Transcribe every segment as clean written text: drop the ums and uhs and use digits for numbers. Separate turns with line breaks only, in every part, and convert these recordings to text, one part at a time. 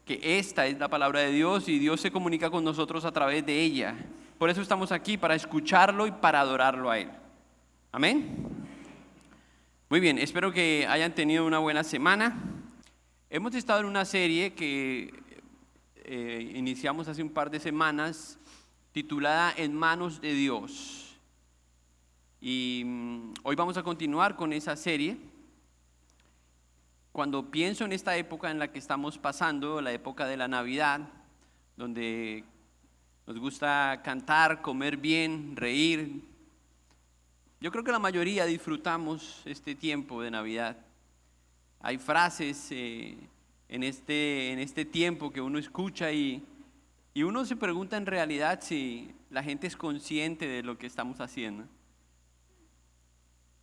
que esta es la palabra de Dios y Dios se comunica con nosotros a través de ella. Por eso estamos aquí, para escucharlo y para adorarlo a Él. Amén. Muy bien, espero que hayan tenido una buena semana. Hemos estado en una serie que iniciamos hace un par de semanas, titulada En manos de Dios. Y hoy vamos a continuar con esa serie. Cuando pienso en esta época en la que estamos pasando, la época de la Navidad, donde nos gusta cantar, comer bien, reír, yo creo que la mayoría disfrutamos este tiempo de Navidad. Hay frases en este tiempo que uno escucha y uno se pregunta en realidad si la gente es consciente de lo que estamos haciendo.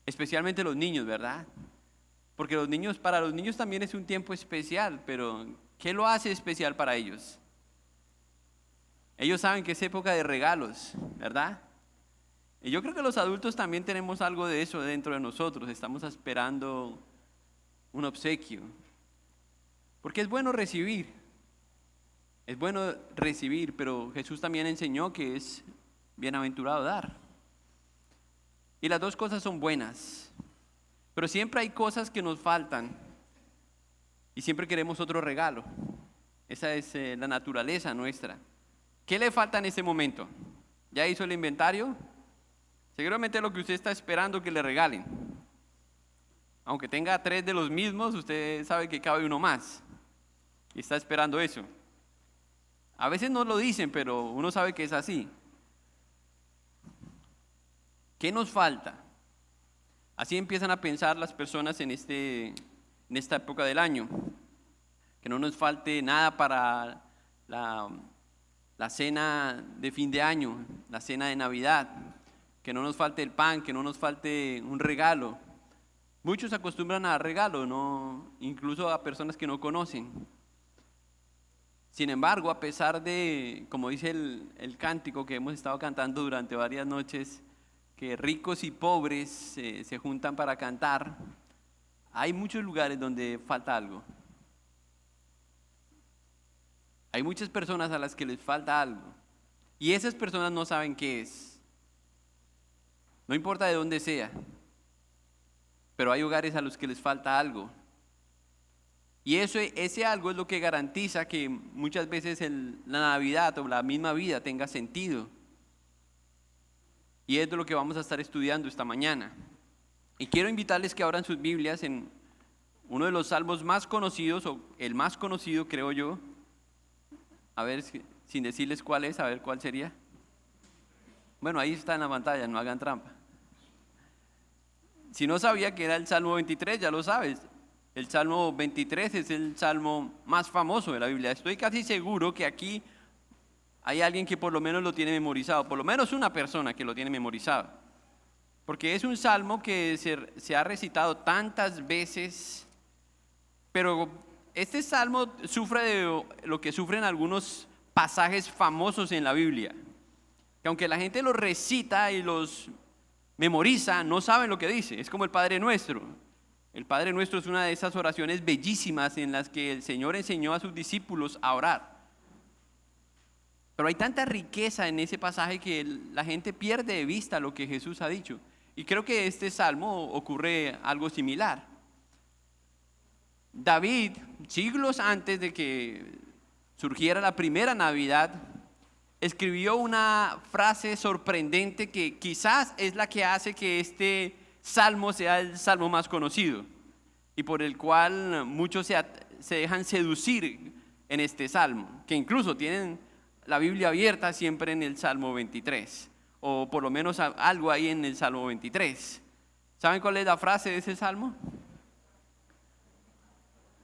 Especialmente los niños, ¿verdad? Porque para los niños también es un tiempo especial, pero ¿qué lo hace especial para ellos? Ellos saben que es época de regalos, ¿verdad? Y yo creo que los adultos también tenemos algo de eso dentro de nosotros, estamos esperando un obsequio. Porque es bueno recibir, pero Jesús también enseñó que es bienaventurado dar. Y las dos cosas son buenas, pero siempre hay cosas que nos faltan y siempre queremos otro regalo. Esa es la naturaleza nuestra. ¿Qué le falta en este momento? ¿Ya hizo el inventario? Seguramente lo que usted está esperando que le regalen. Aunque tenga 3 de los mismos, usted sabe que cabe uno más. Y está esperando eso. A veces no lo dicen, pero uno sabe que es así. ¿Qué nos falta? Así empiezan a pensar las personas en esta época del año. Que no nos falte nada para la cena de fin de año, la cena de Navidad. Que no nos falte el pan, que no nos falte un regalo. Muchos acostumbran a dar regalo, ¿no? Incluso a personas que no conocen. Sin embargo, a pesar de, como dice el cántico que hemos estado cantando durante varias noches, que ricos y pobres se juntan para cantar, hay muchos lugares donde falta algo. Hay muchas personas a las que les falta algo. Y esas personas no saben qué es. No importa de dónde sea, pero hay hogares a los que les falta algo. Y ese algo es lo que garantiza que muchas veces la Navidad o la misma vida tenga sentido. Y es de lo que vamos a estar estudiando esta mañana. Y quiero invitarles que abran sus Biblias en uno de los salmos más conocidos, o el más conocido creo yo. A ver, sin decirles cuál es, a ver cuál sería. Bueno, ahí está en la pantalla, no hagan trampa. Si no sabía que era el Salmo 23, ya lo sabes. El Salmo 23 es el salmo más famoso de la Biblia. Estoy casi seguro que aquí hay alguien que por lo menos lo tiene memorizado, por lo menos una persona que lo tiene memorizado. Porque es un salmo que se ha recitado tantas veces, pero este salmo sufre de lo que sufren algunos pasajes famosos en la Biblia. Que aunque la gente los recita y los memoriza, no saben lo que dice. Es como el Padre Nuestro. El Padre Nuestro es una de esas oraciones bellísimas en las que el Señor enseñó a sus discípulos a orar. Pero hay tanta riqueza en ese pasaje que la gente pierde de vista lo que Jesús ha dicho. Y creo que este salmo ocurre algo similar. David, siglos antes de que surgiera la primera Navidad, escribió una frase sorprendente que quizás es la que hace que este salmo sea el salmo más conocido y por el cual muchos se dejan seducir en este salmo, que incluso tienen la Biblia abierta siempre en el Salmo 23, o por lo menos algo ahí en el Salmo 23. ¿Saben cuál es la frase de ese salmo?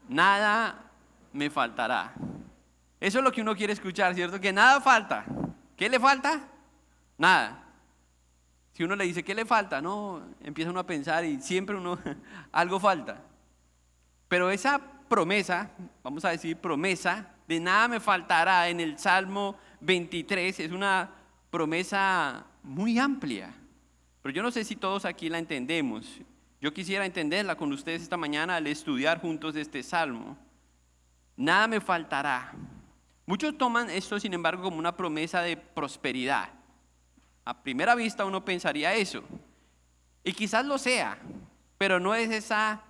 Nada me faltará. Eso es lo que uno quiere escuchar, ¿cierto? Que nada falta. ¿Qué le falta? Nada. Si uno le dice, ¿qué le falta? No, empieza uno a pensar y siempre algo falta. Pero esa promesa, vamos a decir promesa, de nada me faltará en el Salmo 23, es una promesa muy amplia. Pero yo no sé si todos aquí la entendemos. Yo quisiera entenderla con ustedes esta mañana al estudiar juntos este Salmo. nada me faltará. Muchos toman esto, sin embargo, como una promesa de prosperidad. A primera vista uno pensaría eso, y quizás lo sea, pero no es esa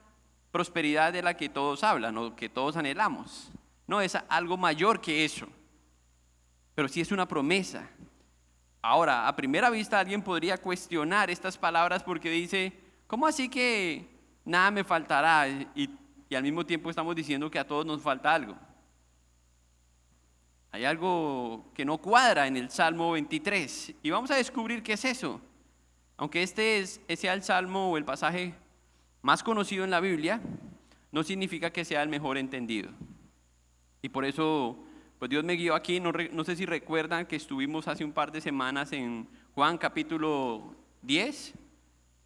prosperidad de la que todos hablan o que todos anhelamos. No, es algo mayor que eso, pero sí es una promesa. Ahora, a primera vista alguien podría cuestionar estas palabras porque dice, ¿cómo así que nada me faltará? Y al mismo tiempo estamos diciendo que a todos nos falta algo. Hay algo que no cuadra en el Salmo 23 y vamos a descubrir qué es eso. Aunque sea el Salmo o el pasaje más conocido en la Biblia, no significa que sea el mejor entendido. Y por eso, pues Dios me guió aquí. No sé si recuerdan que estuvimos hace un par de semanas en Juan capítulo 10.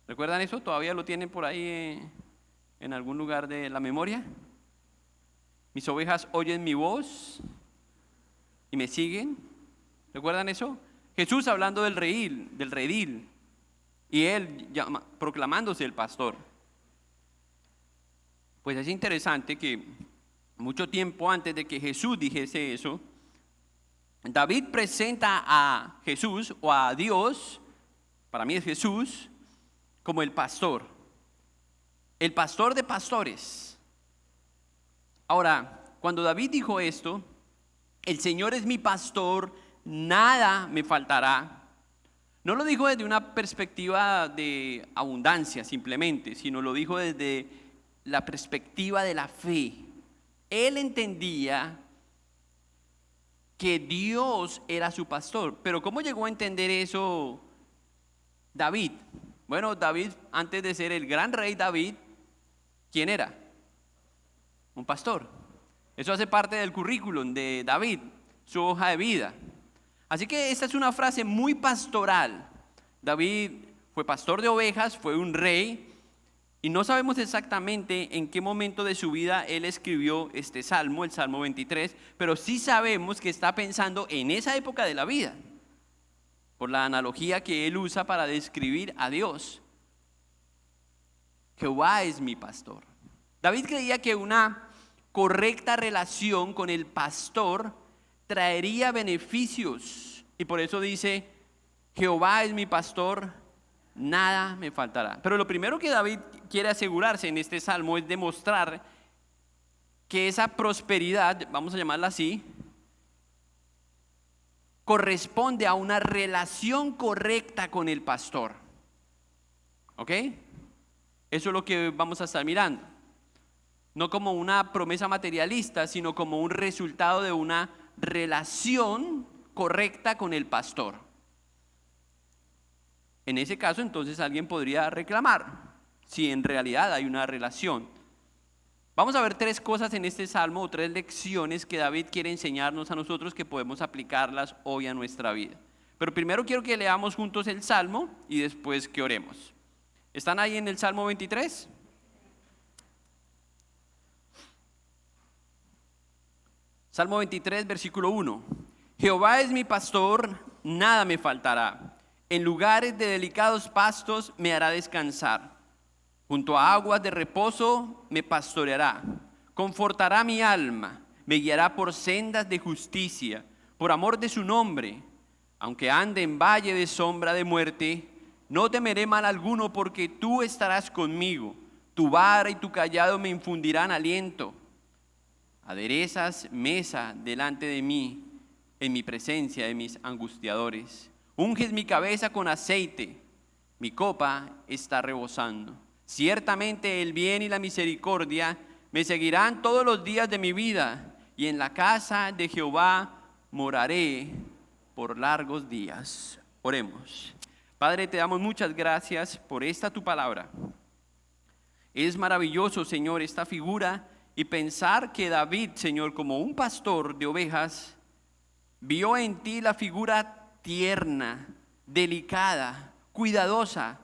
¿Recuerdan eso? ¿Todavía lo tienen por ahí en algún lugar de la memoria? Mis ovejas oyen mi voz y me siguen. ¿Recuerdan eso? Jesús hablando del redil, y él proclamándose el pastor. Pues es interesante que mucho tiempo antes de que Jesús dijese eso, David presenta a Jesús o a Dios, para mí es Jesús, como el pastor de pastores. Ahora, cuando David dijo esto, el Señor es mi pastor, nada me faltará. No lo dijo desde una perspectiva de abundancia simplemente, sino lo dijo desde la perspectiva de la fe. Él entendía que Dios era su pastor. Pero ¿cómo llegó a entender eso David? Bueno, David, antes de ser el gran rey David, ¿quién era? Un pastor. Eso hace parte del currículum de David, su hoja de vida. Así que esta es una frase muy pastoral. David fue pastor de ovejas, fue un rey, y no sabemos exactamente en qué momento de su vida él escribió este salmo, el Salmo 23, pero sí sabemos que está pensando en esa época de la vida, por la analogía que él usa para describir a Dios. Jehová es mi pastor. David creía que una correcta relación con el pastor traería beneficios, y por eso dice, Jehová es mi pastor, nada me faltará. Pero lo primero que David quiere asegurarse en este salmo es demostrar que esa prosperidad, vamos a llamarla así, corresponde a una relación correcta con el pastor. ¿Ok? Eso es lo que vamos a estar mirando. No como una promesa materialista, sino como un resultado de una relación correcta con el pastor. En ese caso, entonces alguien podría reclamar si en realidad hay una relación. Vamos a ver tres cosas en este salmo, o tres lecciones que David quiere enseñarnos a nosotros que podemos aplicarlas hoy a nuestra vida. Pero primero quiero que leamos juntos el salmo y después que oremos. ¿Están ahí en el Salmo 23? Salmo 23, versículo 1. Jehová es mi pastor, nada me faltará. En lugares de delicados pastos me hará descansar. Junto a aguas de reposo me pastoreará. Confortará mi alma, me guiará por sendas de justicia, por amor de su nombre. Aunque ande en valle de sombra de muerte, no temeré mal alguno, porque tú estarás conmigo. Tu vara y tu cayado me infundirán aliento. Aderezas mesa delante de mí, en mi presencia de mis angustiadores. Unges mi cabeza con aceite, mi copa está rebosando. Ciertamente el bien y la misericordia me seguirán todos los días de mi vida, y en la casa de Jehová moraré por largos días. Oremos. Padre, te damos muchas gracias por esta tu palabra. Es maravilloso, Señor, esta figura, y pensar que David, Señor, como un pastor de ovejas, vio en ti la figura tierna, delicada, cuidadosa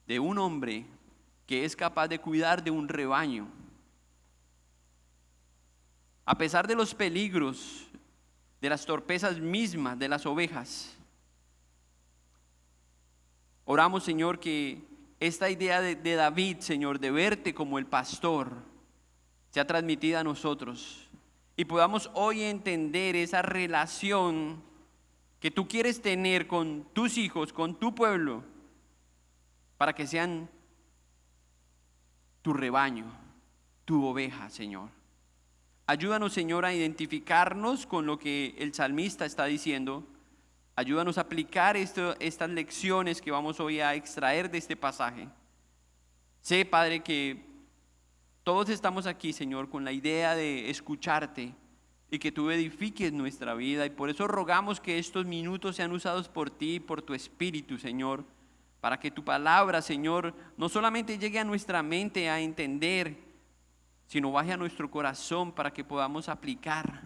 de un hombre que es capaz de cuidar de un rebaño. A pesar de los peligros, de las torpezas mismas de las ovejas, oramos, Señor, que esta idea de David, Señor, de verte como el pastor, sea transmitida a nosotros y podamos hoy entender esa relación que tú quieres tener con tus hijos, con tu pueblo, para que sean tu rebaño, tu oveja, Señor. Ayúdanos, Señor, a identificarnos con lo que el salmista está diciendo. Ayúdanos a aplicar estas lecciones que vamos hoy a extraer de este pasaje. Sé, Padre, que todos estamos aquí, Señor, con la idea de escucharte y que tú edifiques nuestra vida. Y por eso rogamos que estos minutos sean usados por ti y por tu Espíritu, Señor, para que tu palabra, Señor, no solamente llegue a nuestra mente a entender, sino baje a nuestro corazón para que podamos aplicar.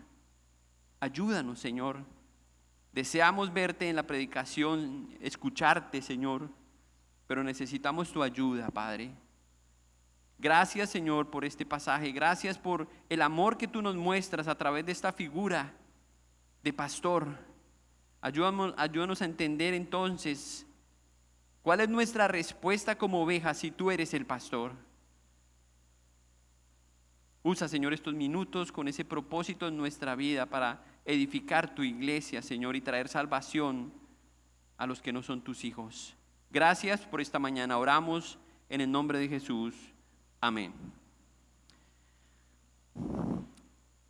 Ayúdanos, Señor. Deseamos verte en la predicación, escucharte, Señor, pero necesitamos tu ayuda, Padre. Gracias, Señor, por este pasaje. Gracias por el amor que tú nos muestras a través de esta figura de pastor. Ayúdanos a entender entonces cuál es nuestra respuesta como ovejas si tú eres el pastor. Usa, Señor, estos minutos con ese propósito en nuestra vida para edificar tu iglesia, Señor, y traer salvación a los que no son tus hijos. Gracias por esta mañana. Oramos en el nombre de Jesús. Amén.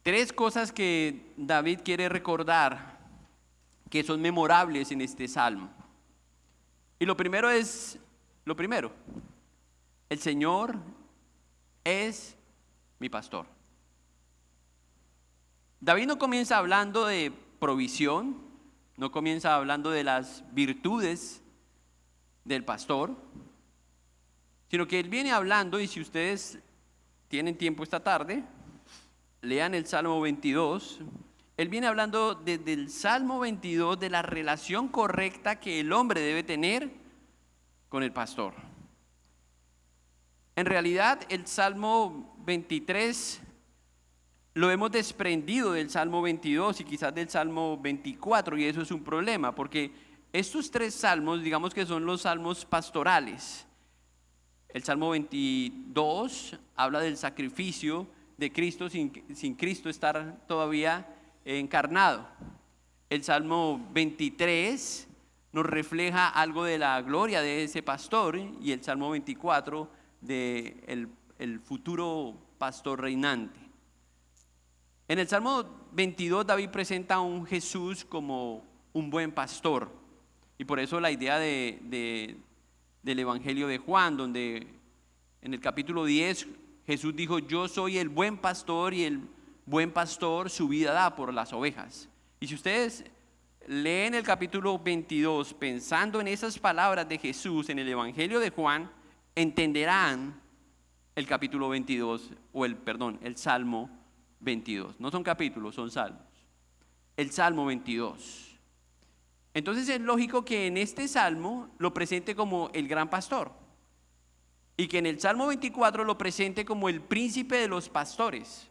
3 cosas que David quiere recordar que son memorables en este salmo. Y lo primero, el Señor es mi pastor. David no comienza hablando de provisión, no comienza hablando de las virtudes del pastor, sino que él viene hablando, y si ustedes tienen tiempo esta tarde, lean el Salmo 22. Él viene hablando desde el Salmo 22 de la relación correcta que el hombre debe tener con el pastor. En realidad, el Salmo 23 lo hemos desprendido del Salmo 22 y quizás del Salmo 24, y eso es un problema, porque estos 3 salmos, digamos que son los salmos pastorales. El Salmo 22 habla del sacrificio de Cristo sin Cristo estar todavía encarnado. El Salmo 23 nos refleja algo de la gloria de ese pastor, y el Salmo 24 de el futuro pastor reinante. En el Salmo 22 David presenta a un Jesús como un buen pastor, y por eso la idea del Evangelio de Juan, donde en el capítulo 10 Jesús dijo: yo soy el buen pastor, y el buen pastor su vida da por las ovejas. Y si ustedes leen el capítulo 22 pensando en esas palabras de Jesús en el Evangelio de Juan, entenderán el capítulo 22, el Salmo 22. No son capítulos, son salmos. El Salmo 22. Entonces es lógico que en este salmo lo presente como el gran pastor, y que en el Salmo 24 lo presente como el príncipe de los pastores.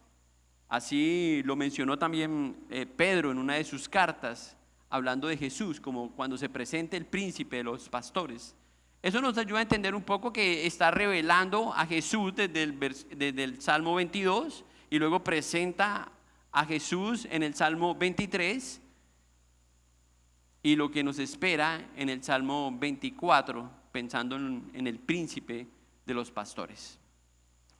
Así lo mencionó también Pedro en una de sus cartas, hablando de Jesús como cuando se presenta el príncipe de los pastores. Eso nos ayuda a entender un poco que está revelando a Jesús desde el Salmo 22, y luego presenta a Jesús en el Salmo 23, y lo que nos espera en el Salmo 24, pensando en el príncipe de los pastores.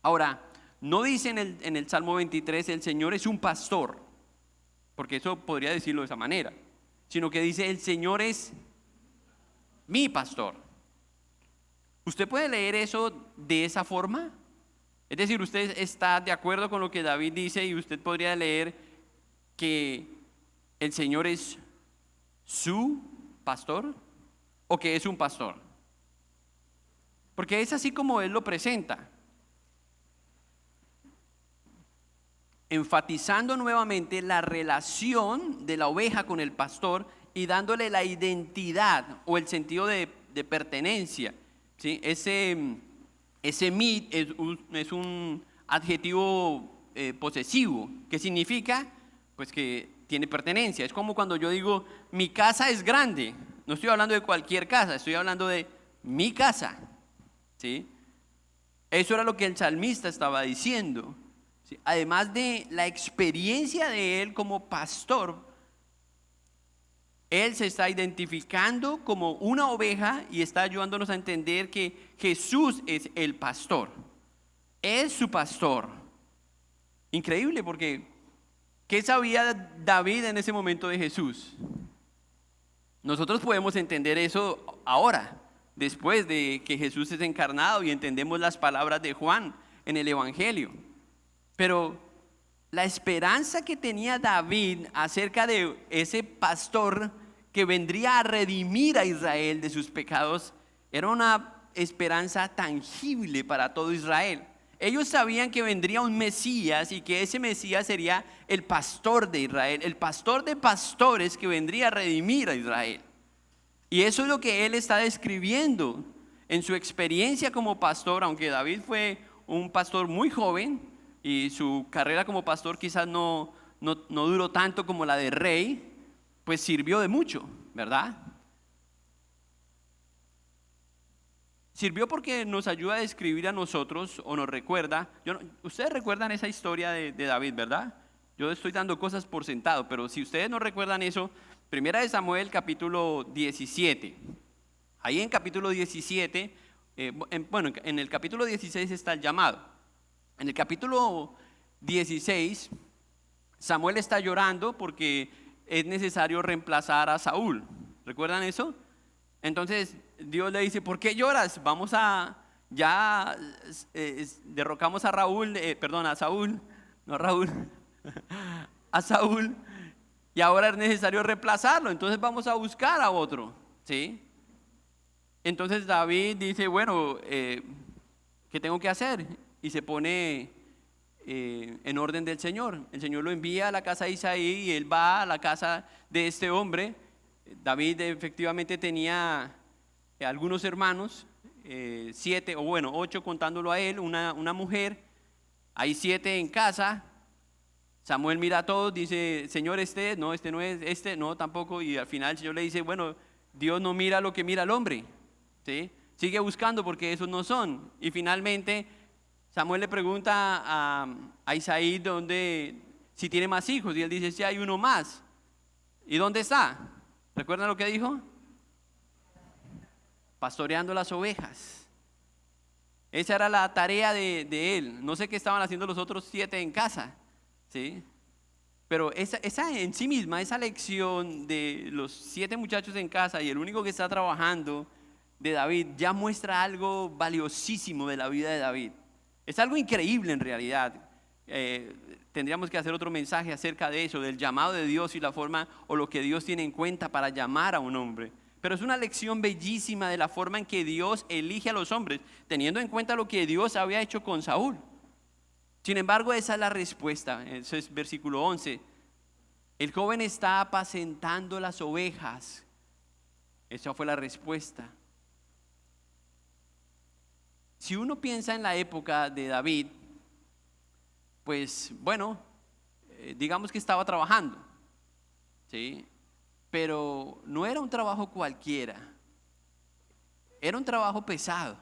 Ahora, no dice en el Salmo 23 el Señor es un pastor, porque eso podría decirlo de esa manera, sino que dice el Señor es mi pastor. ¿Usted puede leer eso de esa forma? Es decir, usted está de acuerdo con lo que David dice, y usted podría leer que el Señor es su pastor, o que es un pastor, porque es así como él lo presenta, enfatizando nuevamente la relación de la oveja con el pastor y dándole la identidad o el sentido de pertenencia, ¿sí? Ese mí es un adjetivo posesivo, que significa pues que tiene pertenencia. Es como cuando yo digo mi casa es grande. No estoy hablando de cualquier casa, estoy hablando de mi casa, ¿sí? Eso era lo que el salmista estaba diciendo. ¿sí? Además de la experiencia de él como pastor, él se está identificando como una oveja y está ayudándonos a entender que Jesús es el pastor. Es su pastor. Increíble, porque ¿qué sabía David en ese momento de Jesús? Nosotros podemos entender eso ahora, después de que Jesús es encarnado y entendemos las palabras de Juan en el Evangelio. Pero la esperanza que tenía David acerca de ese pastor que vendría a redimir a Israel de sus pecados era una esperanza tangible para todo Israel. Ellos sabían que vendría un Mesías y que ese Mesías sería el pastor de Israel, el pastor de pastores que vendría a redimir a Israel. Y eso es lo que él está describiendo en su experiencia como pastor, aunque David fue un pastor muy joven y su carrera como pastor quizás no duró tanto como la de rey, pues sirvió de mucho, ¿verdad? Sirvió porque nos ayuda a describir a nosotros o nos recuerda. Ustedes recuerdan esa historia de David, ¿verdad? Yo estoy dando cosas por sentado, pero si ustedes no recuerdan eso, Primera de Samuel capítulo 17. Ahí en capítulo 17, en el capítulo 16 está el llamado. En el capítulo 16, Samuel está llorando porque es necesario reemplazar a Saúl. ¿Recuerdan eso? Entonces Dios le dice, ¿por qué lloras? Derrocamos a Saúl, no a Raúl, a Saúl, y ahora es necesario reemplazarlo, entonces vamos a buscar a otro, ¿sí? Entonces David dice, bueno, ¿qué tengo que hacer? Y se pone en orden del Señor. El Señor lo envía a la casa de Isaí y él va a la casa de este hombre. David efectivamente tenía algunos hermanos, 7 o bueno 8 contándolo a él, una mujer, hay 7 en casa. Samuel mira a todos, dice, Señor, este no es, no tampoco, y al final el Señor le dice, bueno, Dios no mira lo que mira el hombre, ¿sí? Sigue buscando porque esos no son. Y finalmente Samuel le pregunta a Isaí si tiene más hijos, y él dice, sí, hay uno más. ¿Y dónde está? ¿Recuerdan lo que dijo? Pastoreando las ovejas. Esa era la tarea de él. No sé qué estaban haciendo los otros 7 en casa, ¿sí? Pero esa en sí misma, esa lección de los 7 muchachos en casa y el único que está trabajando de David, ya muestra algo valiosísimo de la vida de David. Es algo increíble en realidad. Tendríamos que hacer otro mensaje acerca de eso, del llamado de Dios y la forma o lo que Dios tiene en cuenta para llamar a un hombre. Pero es una lección bellísima de la forma en que Dios elige a los hombres, teniendo en cuenta lo que Dios había hecho con Saúl. Sin embargo, esa es la respuesta. Eso es versículo 11. El joven está apacentando las ovejas. Esa fue la respuesta. Si uno piensa en la época de David, pues bueno, digamos que estaba trabajando, ¿sí? Pero no era un trabajo cualquiera, era un trabajo pesado.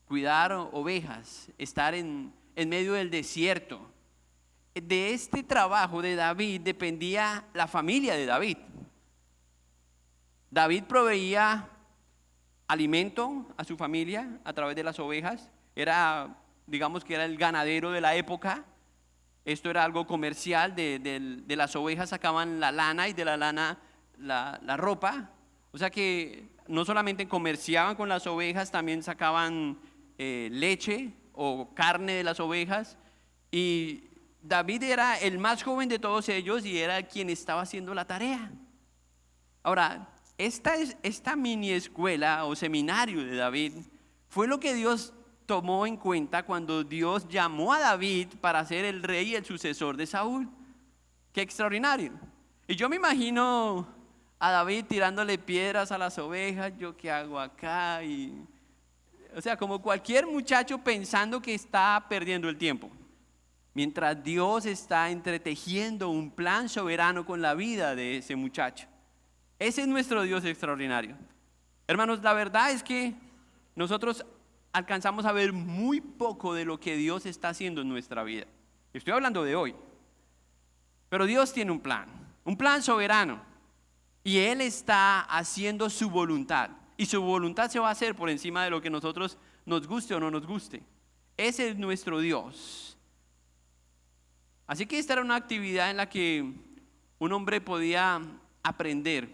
Cuidar ovejas, estar en medio del desierto. De este trabajo de David dependía la familia de David. David proveía alimento a su familia a través de las ovejas. Digamos que era el ganadero de la época. Esto era algo comercial. De las ovejas sacaban la lana y de la lana la ropa. O sea que no solamente comerciaban con las ovejas, también sacaban leche o carne de las ovejas. Y David era el más joven de todos ellos y era quien estaba haciendo la tarea. Ahora, esta mini escuela o seminario de David fue lo que Dios tomó en cuenta cuando Dios llamó a David para ser el rey y el sucesor de Saúl. Qué extraordinario. Y yo me imagino a David tirándole piedras a las ovejas. ¿Yo qué hago acá? O sea, como cualquier muchacho pensando que está perdiendo el tiempo, mientras Dios está entretejiendo un plan soberano con la vida de ese muchacho. Ese es nuestro Dios extraordinario. Hermanos, la verdad es que nosotros alcanzamos a ver muy poco de lo que Dios está haciendo en nuestra vida. Estoy hablando de hoy. Pero Dios tiene un plan soberano. Y Él está haciendo su voluntad. Y su voluntad se va a hacer por encima de lo que nosotros nos guste o no nos guste. Ese es nuestro Dios. Así que esta era una actividad en la que un hombre podía aprender.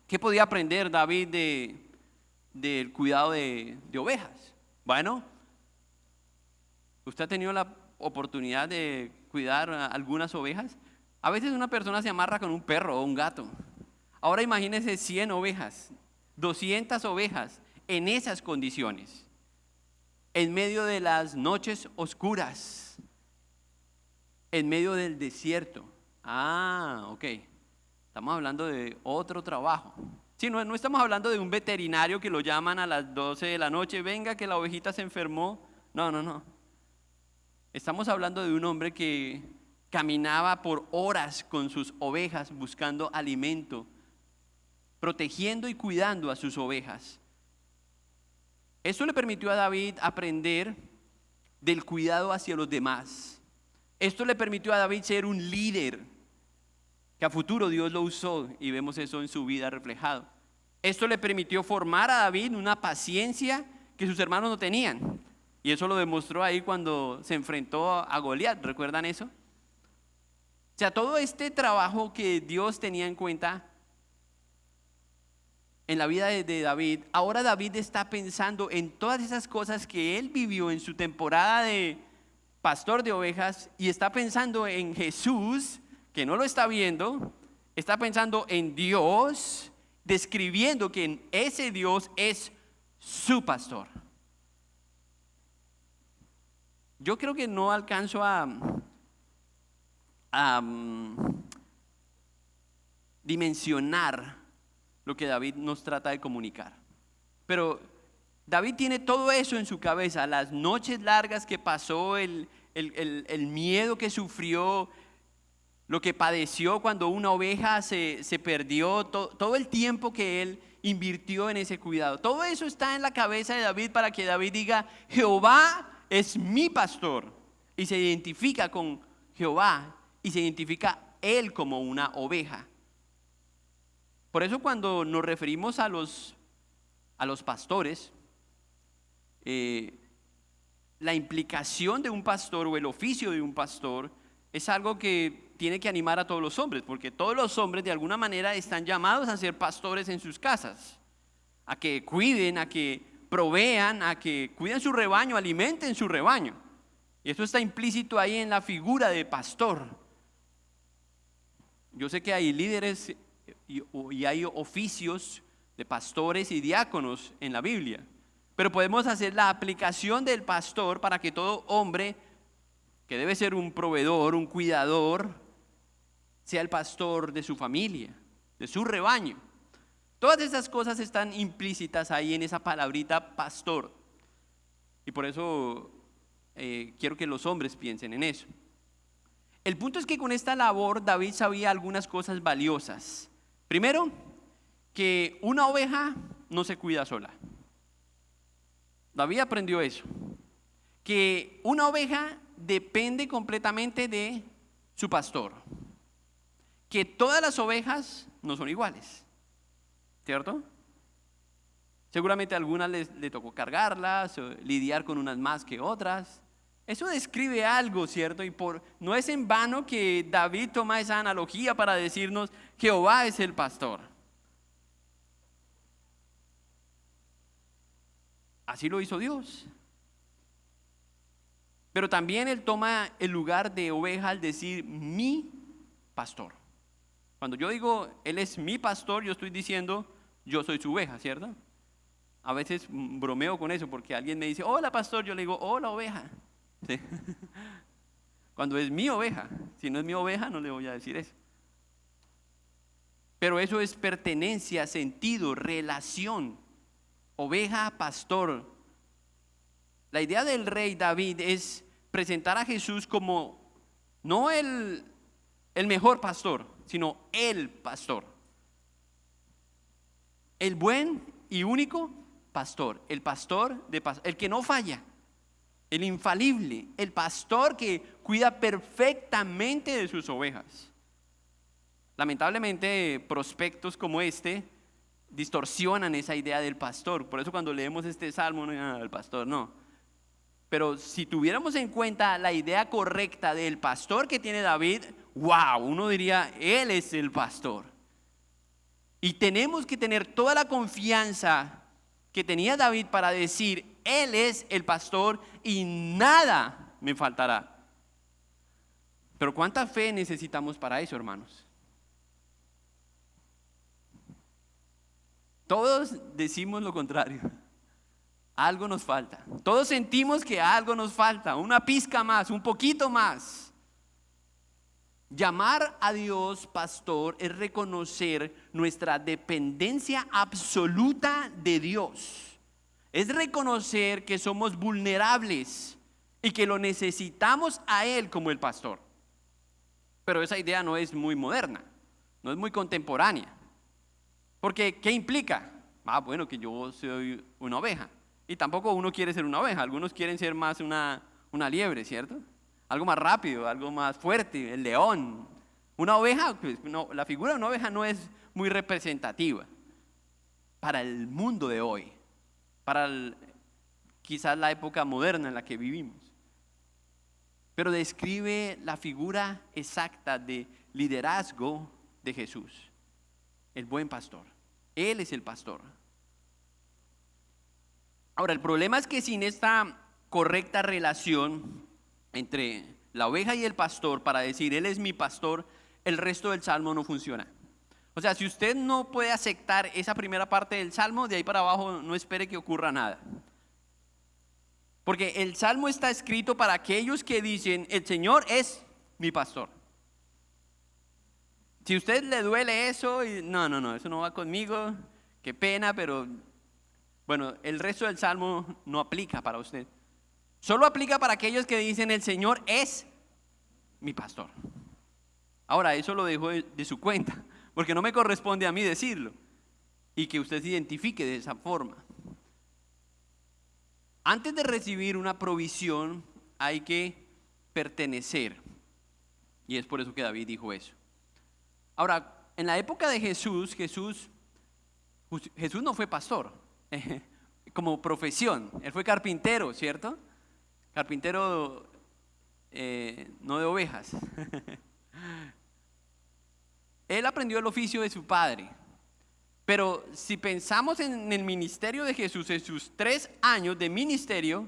¿Qué podía aprender David del cuidado de ovejas? Bueno, ¿usted ha tenido la oportunidad de cuidar algunas ovejas? A veces una persona se amarra con un perro o un gato. Ahora imagínese 100 ovejas, 200 ovejas en esas condiciones, en medio de las noches oscuras, en medio del desierto. Ok. Estamos hablando de otro trabajo. Sí, no estamos hablando de un veterinario que lo llaman a las 12 de la noche, venga que la ovejita se enfermó. No. Estamos hablando de un hombre que caminaba por horas con sus ovejas buscando alimento, protegiendo y cuidando a sus ovejas. Esto le permitió a David aprender del cuidado hacia los demás. Esto le permitió a David ser un líder, que a futuro Dios lo usó y vemos eso en su vida reflejado. Esto le permitió formar a David una paciencia que sus hermanos no tenían. Y eso lo demostró ahí cuando se enfrentó a Goliat. ¿Recuerdan eso? O sea, todo este trabajo que Dios tenía en cuenta en la vida de David, ahora David está pensando en todas esas cosas que él vivió en su temporada de pastor de ovejas y está pensando en Jesús, que no lo está viendo, está pensando en Dios, describiendo que ese Dios es su pastor. Yo creo que no alcanzo a dimensionar lo que David nos trata de comunicar. Pero David tiene todo eso en su cabeza, las noches largas que pasó, el miedo que sufrió, lo que padeció cuando una oveja se perdió, todo el tiempo que él invirtió en ese cuidado. Todo eso está en la cabeza de David para que David diga, Jehová es mi pastor. Y se identifica con Jehová y se identifica él como una oveja. Por eso cuando nos referimos a los pastores, la implicación de un pastor o el oficio de un pastor es algo que tiene que animar a todos los hombres, porque todos los hombres de alguna manera están llamados a ser pastores en sus casas, a que cuiden, a que provean, a que cuiden su rebaño, alimenten su rebaño. Y esto está implícito ahí en la figura de pastor. Yo sé que hay líderes y hay oficios de pastores y diáconos en la Biblia, pero podemos hacer la aplicación del pastor para que todo hombre que debe ser un proveedor, un cuidador, sea el pastor de su familia, de su rebaño. Todas esas cosas están implícitas ahí en esa palabrita pastor. Y por eso quiero que los hombres piensen en eso. El punto es que con esta labor David sabía algunas cosas valiosas. Primero, que una oveja no se cuida sola. David aprendió eso. Que una oveja depende completamente de su pastor. Que todas las ovejas no son iguales, ¿cierto? Seguramente a algunas le tocó cargarlas, o lidiar con unas más que otras. Eso describe algo, ¿cierto? Y no es en vano que David toma esa analogía para decirnos que Jehová es el pastor. Así lo hizo Dios. Pero también Él toma el lugar de oveja al decir mi pastor. Cuando yo digo Él es mi pastor, yo estoy diciendo yo soy su oveja, ¿cierto? A veces bromeo con eso porque alguien me dice, hola pastor, yo le digo, hola oveja. ¿Sí? Cuando es mi oveja, si no es mi oveja no le voy a decir eso. Pero eso es pertenencia, sentido, relación. Oveja, pastor. La idea del rey David es presentar a Jesús como no el mejor pastor, sino el pastor. El buen y único pastor. El pastor, el que no falla. El infalible. El pastor que cuida perfectamente de sus ovejas. Lamentablemente, prospectos como este distorsionan esa idea del pastor. Por eso cuando leemos este salmo, no, el pastor no. Pero si tuviéramos en cuenta la idea correcta del pastor que tiene David, wow, uno diría, él es el pastor. Y tenemos que tener toda la confianza que tenía David para decir, él es el pastor y nada me faltará. Pero ¿cuánta fe necesitamos para eso, hermanos? Todos decimos lo contrario. Algo nos falta. Todos sentimos que algo nos falta, una pizca más, un poquito más. Llamar a Dios pastor es reconocer nuestra dependencia absoluta de Dios. Es reconocer que somos vulnerables y que lo necesitamos a Él como el pastor. Pero esa idea no es muy moderna, no es muy contemporánea. Porque, ¿qué implica? Bueno, que yo soy una oveja. Y tampoco uno quiere ser una oveja, algunos quieren ser más una liebre, ¿cierto? Algo más rápido, algo más fuerte, el león. Una oveja, pues, no, la figura de una oveja no es muy representativa para el mundo de hoy, para quizás la época moderna en la que vivimos. Pero describe la figura exacta de liderazgo de Jesús, el buen pastor. Él es el pastor. Ahora, el problema es que sin esta correcta relación entre la oveja y el pastor, para decir, él es mi pastor, el resto del salmo no funciona. O sea, si usted no puede aceptar esa primera parte del salmo, de ahí para abajo no espere que ocurra nada. Porque el salmo está escrito para aquellos que dicen, el Señor es mi pastor. Si a usted le duele eso, y no, eso no va conmigo, qué pena, pero bueno, el resto del salmo no aplica para usted. Solo aplica para aquellos que dicen, el Señor es mi pastor. Ahora, eso lo dejo de su cuenta, porque no me corresponde a mí decirlo, y que usted se identifique de esa forma. Antes de recibir una provisión, hay que pertenecer, y es por eso que David dijo eso. Ahora, en la época de Jesús no fue pastor, como profesión, él fue carpintero, ¿cierto? Carpintero no de ovejas. Él aprendió el oficio de su padre. Pero si pensamos en el ministerio de Jesús, en sus 3 años de ministerio,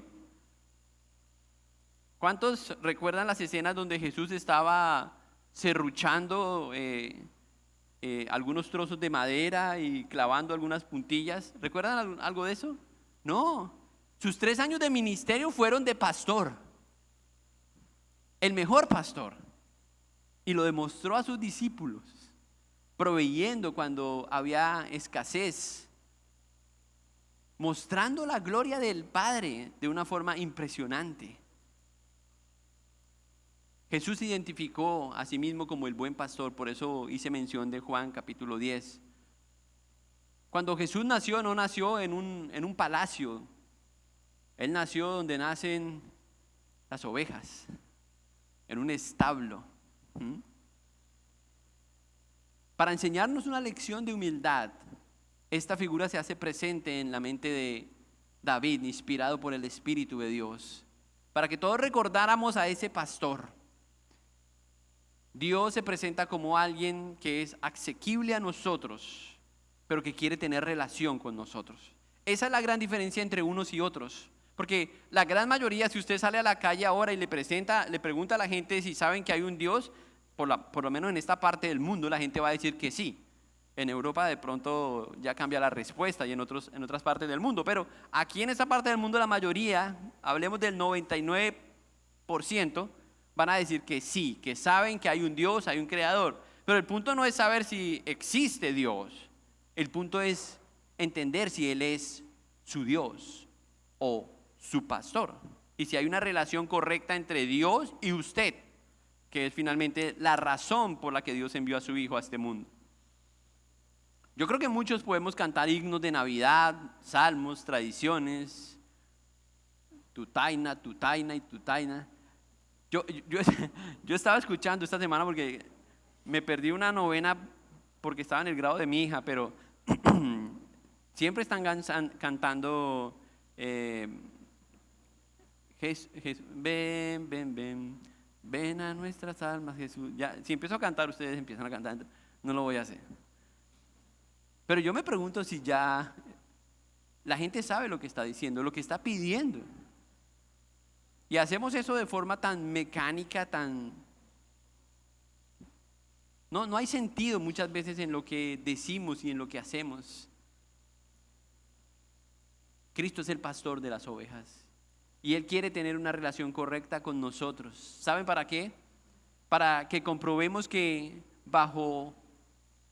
¿cuántos recuerdan las escenas donde Jesús estaba serruchando algunos trozos de madera y clavando algunas puntillas? ¿Recuerdan algo de eso? No, sus 3 años de ministerio fueron de pastor, el mejor pastor, y lo demostró a sus discípulos, proveyendo cuando había escasez, mostrando la gloria del Padre de una forma impresionante. Jesús se identificó a sí mismo como el buen pastor, por eso hice mención de Juan capítulo 10. Cuando Jesús nació, no nació en un palacio, Él nació donde nacen las ovejas, en un establo. Para enseñarnos una lección de humildad, esta figura se hace presente en la mente de David, inspirado por el Espíritu de Dios, para que todos recordáramos a ese pastor. Dios se presenta como alguien que es asequible a nosotros, pero que quiere tener relación con nosotros. Esa es la gran diferencia entre unos y otros. Porque la gran mayoría, si usted sale a la calle ahora y le pregunta a la gente si saben que hay un Dios, por lo menos en esta parte del mundo la gente va a decir que sí. En Europa de pronto ya cambia la respuesta y en otras partes del mundo. Pero aquí en esta parte del mundo la mayoría, hablemos del 99%, van a decir que sí, que saben que hay un Dios, hay un creador. Pero el punto no es saber si existe Dios. El punto es entender si Él es su Dios o su pastor. Y si hay una relación correcta entre Dios y usted, que es finalmente la razón por la que Dios envió a su Hijo a este mundo. Yo creo que muchos podemos cantar himnos de Navidad, salmos, tradiciones, tutaina, tutaina y tutaina. Yo, yo estaba escuchando esta semana porque me perdí una novena porque estaba en el grado de mi hija, pero siempre están cantando ven, ven, ven, ven a nuestras almas, Jesús. Ya, si empiezo a cantar, ustedes empiezan a cantar, no lo voy a hacer. Pero yo me pregunto si ya la gente sabe lo que está diciendo, lo que está pidiendo. Y hacemos eso de forma tan mecánica, No hay sentido muchas veces en lo que decimos y en lo que hacemos. Cristo es el pastor de las ovejas y Él quiere tener una relación correcta con nosotros. ¿Saben para qué? Para que comprobemos que bajo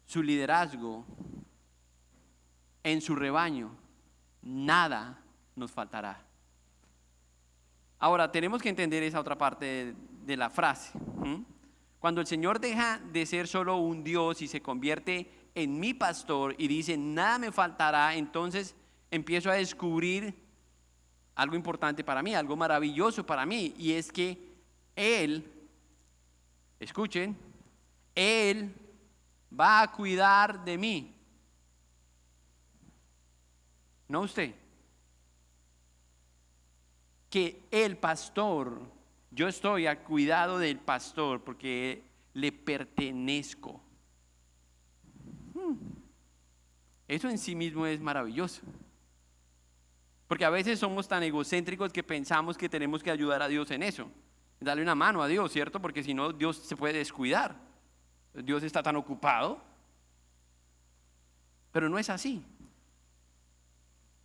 su liderazgo, en su rebaño, nada nos faltará. Ahora, tenemos que entender esa otra parte de la frase. Cuando el Señor deja de ser solo un Dios y se convierte en mi pastor y dice, nada me faltará, entonces empiezo a descubrir algo importante para mí, algo maravilloso para mí, y es que Él, escuchen, Él va a cuidar de mí, no usted. Que el pastor, yo estoy a cuidado del pastor porque le pertenezco. Eso en sí mismo es maravilloso. Porque a veces somos tan egocéntricos que pensamos que tenemos que ayudar a Dios en eso. Darle una mano a Dios, ¿cierto? Porque si no, Dios se puede descuidar. Dios está tan ocupado. Pero no es así.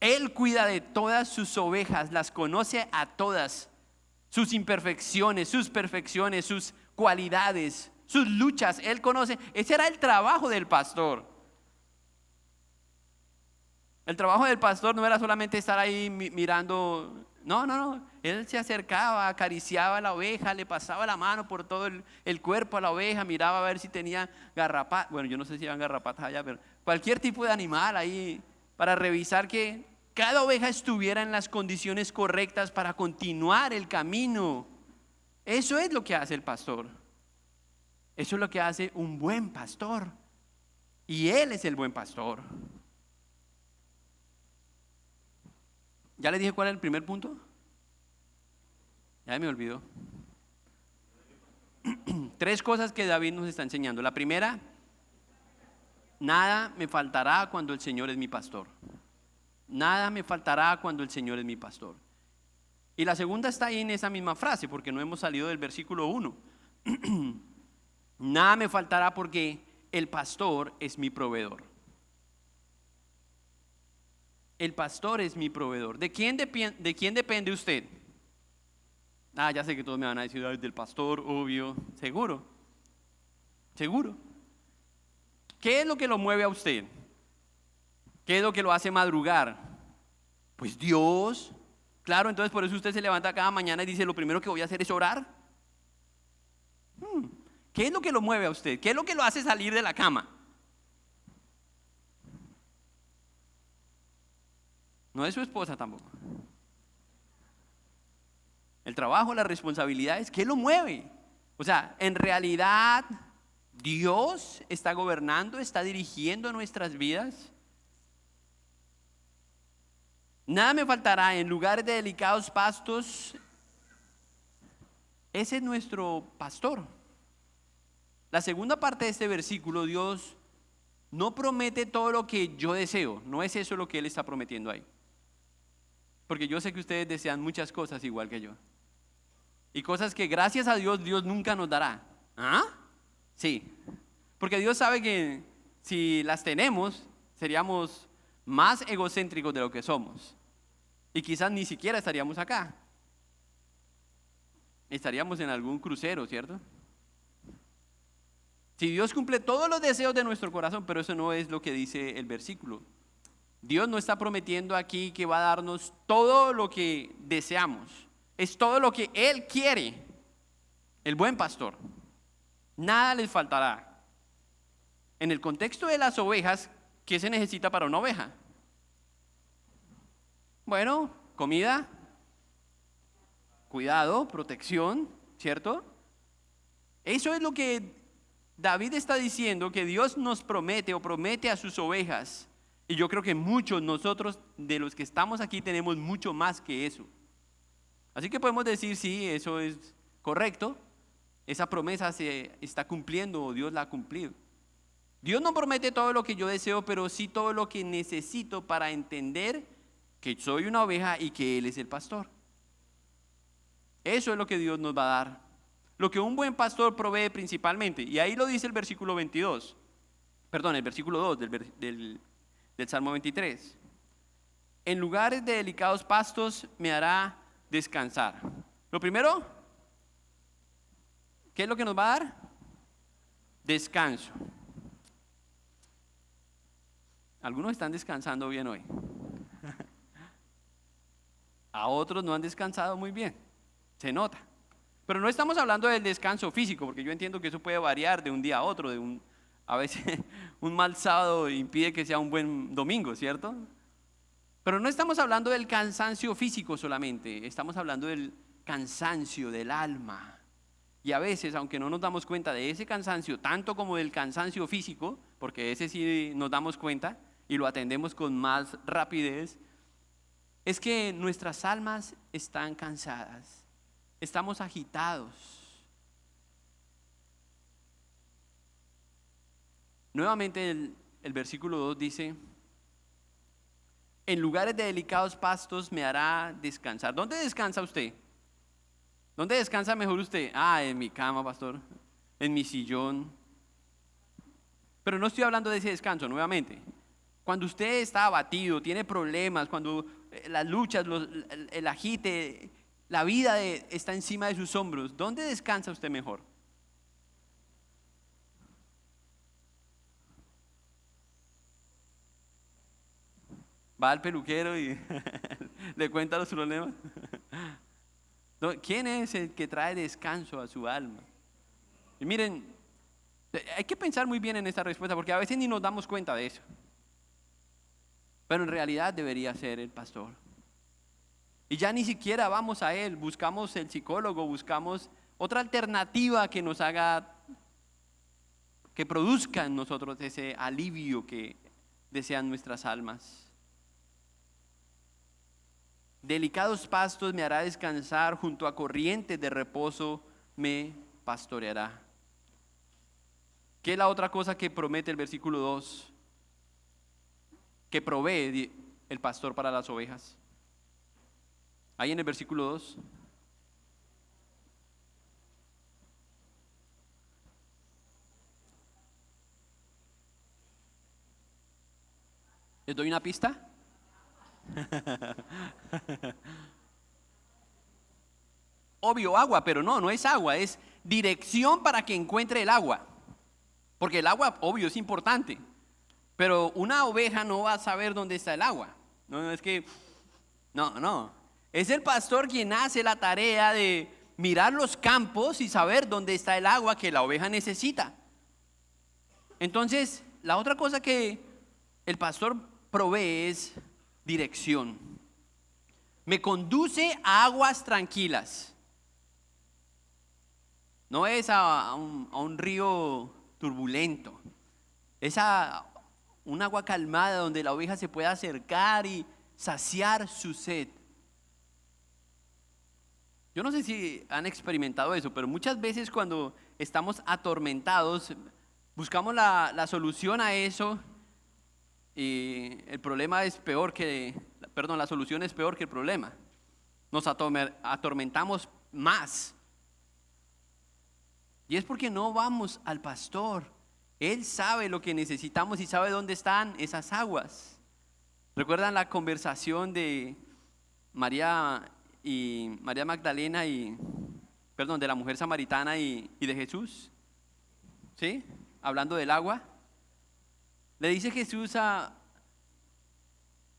Él cuida de todas sus ovejas, las conoce a todas, sus imperfecciones, sus perfecciones, sus cualidades, sus luchas, Él conoce. Ese era el trabajo del pastor. El trabajo del pastor no era solamente estar ahí mirando, no. Él se acercaba, acariciaba a la oveja, le pasaba la mano por todo el cuerpo a la oveja, miraba a ver si tenía garrapatas. Bueno, yo no sé si eran garrapatas allá, pero cualquier tipo de animal ahí para revisar que cada oveja estuviera en las condiciones correctas para continuar el camino. Eso es lo que hace el pastor. Eso es lo que hace un buen pastor. Y Él es el buen pastor. ¿Ya le dije cuál es el primer punto? Ya me olvidó. 3 cosas que David nos está enseñando. La primera, nada me faltará cuando el Señor es mi pastor. Nada me faltará cuando el Señor es mi pastor. Y la segunda está ahí en esa misma frase, porque no hemos salido del versículo 1. Nada me faltará porque el pastor es mi proveedor. El pastor es mi proveedor. ¿De quién depende usted? Ya sé que todos me van a decir, del pastor, obvio. Seguro. ¿Qué es lo que lo mueve a usted? ¿Qué es lo que lo hace madrugar? Pues Dios. Claro, entonces por eso usted se levanta cada mañana y dice, lo primero que voy a hacer es orar. ¿Qué es lo que lo mueve a usted? ¿Qué es lo que lo hace salir de la cama? No es su esposa tampoco. El trabajo, las responsabilidades, ¿qué lo mueve? O sea, en realidad Dios está gobernando, está dirigiendo nuestras vidas. Nada me faltará en lugares de delicados pastos. Ese es nuestro pastor. La segunda parte de este versículo, Dios no promete todo lo que yo deseo. No es eso lo que Él está prometiendo ahí. Porque yo sé que ustedes desean muchas cosas igual que yo. Y cosas que gracias a Dios, Dios nunca nos dará. Sí. Porque Dios sabe que si las tenemos, seríamos más egocéntricos de lo que somos. Y quizás ni siquiera estaríamos acá. Estaríamos en algún crucero, ¿cierto? Si Dios cumple todos los deseos de nuestro corazón, pero eso no es lo que dice el versículo. Dios no está prometiendo aquí que va a darnos todo lo que deseamos. Es todo lo que Él quiere. El buen pastor. Nada les faltará. En el contexto de las ovejas, ¿qué se necesita para una oveja? Bueno, comida, cuidado, protección, ¿cierto? Eso es lo que David está diciendo, que Dios nos promete o promete a sus ovejas. Y yo creo que muchos nosotros de los que estamos aquí tenemos mucho más que eso. Así que podemos decir, sí, eso es correcto. Esa promesa se está cumpliendo o Dios la ha cumplido. Dios no promete todo lo que yo deseo, pero sí todo lo que necesito para entender que soy una oveja y que Él es el pastor. Eso es lo que Dios nos va a dar. Lo que un buen pastor provee principalmente. Y ahí lo dice el versículo 22. Perdón, el versículo 2 del Salmo 23. En lugares de delicados pastos me hará descansar. Lo primero, ¿qué es lo que nos va a dar? Descanso. Algunos están descansando bien hoy. A otros no han descansado muy bien. Se nota. Pero no estamos hablando del descanso físico, porque yo entiendo que eso puede variar de un día a otro. A veces un mal sábado impide que sea un buen domingo, ¿cierto? Pero no estamos hablando del cansancio físico solamente, estamos hablando del cansancio del alma. Y a veces, aunque no nos damos cuenta de ese cansancio, tanto como del cansancio físico, porque ese sí nos damos cuenta y lo atendemos con más rapidez, es que nuestras almas están cansadas. Estamos agitados. Nuevamente el versículo 2 dice, en lugares de delicados pastos me hará descansar. ¿Dónde descansa usted? ¿Dónde descansa mejor usted? En mi cama, pastor, en mi sillón. Pero no estoy hablando de ese descanso, nuevamente. Cuando usted está abatido, tiene problemas, cuando las luchas, el agite, la vida está encima de sus hombros, ¿dónde descansa usted mejor? Va al peluquero y le cuenta los problemas. ¿Quién es el que trae descanso a su alma? Y miren, hay que pensar muy bien en esta respuesta porque a veces ni nos damos cuenta de eso. Pero en realidad debería ser el pastor. Y ya ni siquiera vamos a él, buscamos el psicólogo, buscamos otra alternativa que nos haga, que produzca en nosotros ese alivio que desean nuestras almas. Delicados pastos me hará descansar, junto a corrientes de reposo me pastoreará. ¿Qué es la otra cosa que promete el versículo 2? Que provee el pastor para las ovejas. Ahí en el versículo 2. ¿Les doy una pista? Obvio, agua, pero no es agua, es dirección para que encuentre el agua. Porque el agua, obvio, es importante. Pero una oveja no va a saber dónde está el agua. No es que, no. Es el pastor quien hace la tarea de mirar los campos y saber dónde está el agua que la oveja necesita. Entonces, la otra cosa que el pastor provee es dirección. Me conduce a aguas tranquilas. No es a un río turbulento. Es a un agua calmada donde la oveja se pueda acercar y saciar su sed. Yo no sé si han experimentado eso, pero muchas veces cuando estamos atormentados, buscamos la solución a eso y el problema es peor que, la solución es peor que el problema. Nos atormentamos más. Y es porque no vamos al pastor. Él sabe lo que necesitamos y sabe dónde están esas aguas. ¿Recuerdan la conversación de María Magdalena de la mujer samaritana y de Jesús? ¿Sí? Hablando del agua. Le dice Jesús a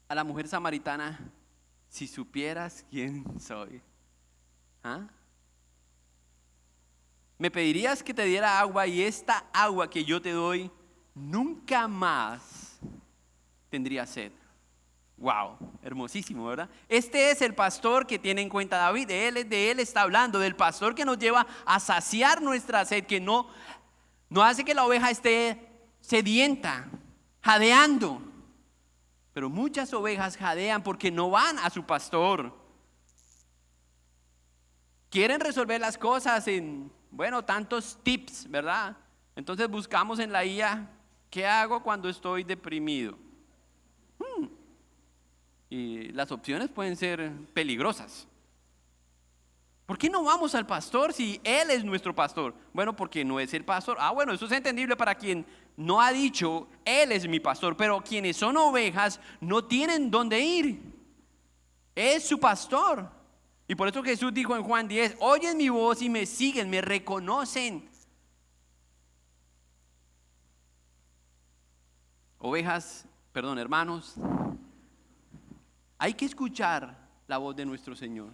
la mujer samaritana, si supieras quién soy. ¿Ah? Me pedirías que te diera agua y esta agua que yo te doy nunca más tendría sed. Wow, hermosísimo, ¿verdad? Este es el pastor que tiene en cuenta David. De él está hablando, del pastor que nos lleva a saciar nuestra sed, que no hace que la oveja esté sedienta, jadeando. Pero muchas ovejas jadean porque no van a su pastor. Quieren resolver las cosas en, tantos tips, ¿verdad? Entonces buscamos en la IA, ¿qué hago cuando estoy deprimido? Y las opciones pueden ser peligrosas. ¿Por qué no vamos al pastor si Él es nuestro pastor? Bueno, porque no es el pastor. Eso es entendible para quien no ha dicho, Él es mi pastor. Pero quienes son ovejas no tienen dónde ir. Es su pastor. Y por eso Jesús dijo en Juan 10, oyen mi voz y me siguen, me reconocen. Hermanos, hay que escuchar la voz de nuestro Señor.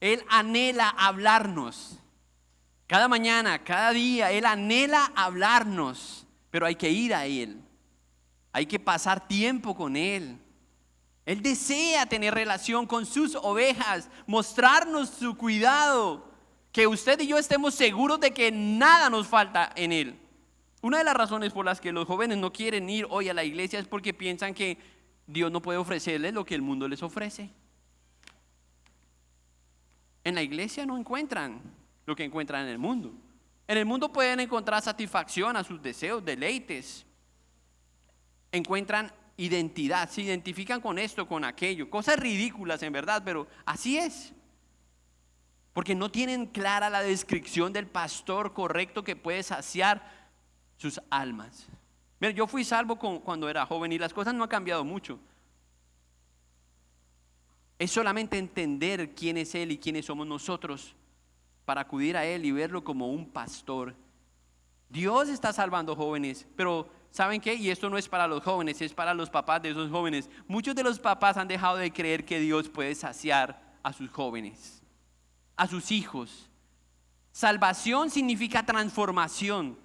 Él anhela hablarnos. Cada mañana, cada día, Él anhela hablarnos. Pero hay que ir a Él. Hay que pasar tiempo con Él. Él desea tener relación con sus ovejas, mostrarnos su cuidado, que usted y yo estemos seguros de que nada nos falta en Él. Una de las razones por las que los jóvenes no quieren ir hoy a la iglesia es porque piensan que Dios no puede ofrecerles lo que el mundo les ofrece. En la iglesia no encuentran lo que encuentran en el mundo. En el mundo pueden encontrar satisfacción a sus deseos, deleites. Encuentran identidad, se identifican con esto, con aquello. Cosas ridículas en verdad, pero así es. Porque no tienen clara la descripción del pastor correcto que puede saciar sus almas. Mira, yo fui salvo cuando era joven y las cosas no han cambiado mucho. Es solamente entender quién es Él y quiénes somos nosotros para acudir a Él y verlo como un pastor. Dios está salvando jóvenes, pero ¿saben qué? Y esto no es para los jóvenes, es para los papás de esos jóvenes. Muchos de los papás han dejado de creer que Dios puede saciar a sus jóvenes, a sus hijos. Salvación significa transformación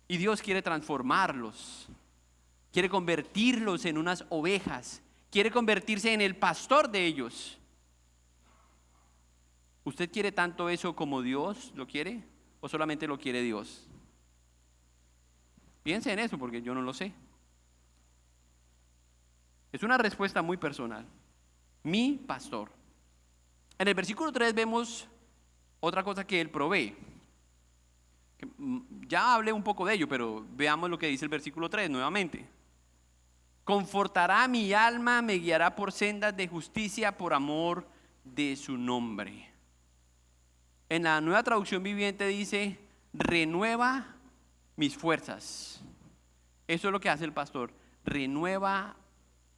y Dios quiere transformarlos, quiere convertirlos en unas ovejas, quiere convertirse en el pastor de ellos. ¿Usted quiere tanto eso como Dios lo quiere o solamente lo quiere Dios? Piense en eso porque yo no lo sé. Es una respuesta muy personal. Mi pastor. En el versículo 3 vemos otra cosa que Él provee. Ya hablé un poco de ello, pero veamos lo que dice el versículo 3 nuevamente. Confortará mi alma, me guiará por sendas de justicia por amor de su nombre. En la Nueva Traducción Viviente dice, renueva mis fuerzas. Eso es lo que hace el pastor, renueva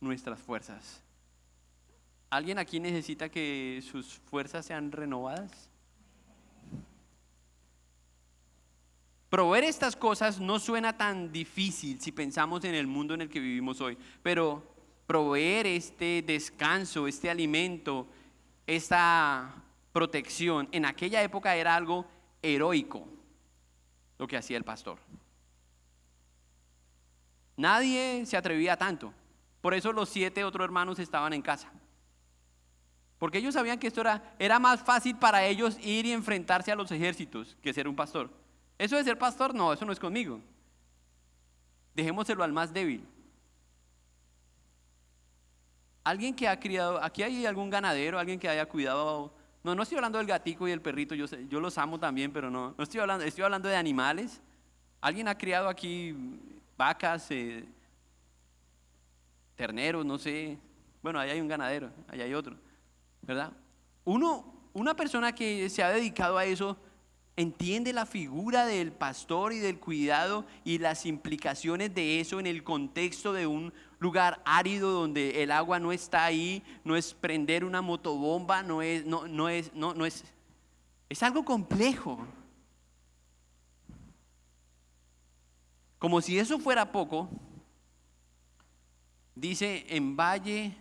nuestras fuerzas. ¿Alguien aquí necesita que sus fuerzas sean renovadas? Proveer estas cosas no suena tan difícil si pensamos en el mundo en el que vivimos hoy, pero proveer este descanso, este alimento, esta protección, en aquella época era algo heroico lo que hacía el pastor. Nadie se atrevía tanto. Por eso los 7 otros hermanos estaban en casa. Porque ellos sabían que esto era más fácil para ellos ir y enfrentarse a los ejércitos que ser un pastor. Eso de ser pastor, no, eso no es conmigo. Dejémoselo al más débil. Alguien que ha criado, aquí hay algún ganadero, alguien que haya cuidado. No estoy hablando del gatico y el perrito, yo los amo también, pero no estoy hablando de animales. ¿Alguien ha criado aquí vacas, terneros, no sé? Bueno, ahí hay un ganadero, ahí hay otro, ¿verdad? Una persona que se ha dedicado a eso entiende la figura del pastor y del cuidado y las implicaciones de eso en el contexto de un lugar árido donde el agua no está ahí, no es prender una motobomba, es algo complejo. Como si eso fuera poco, dice en valle,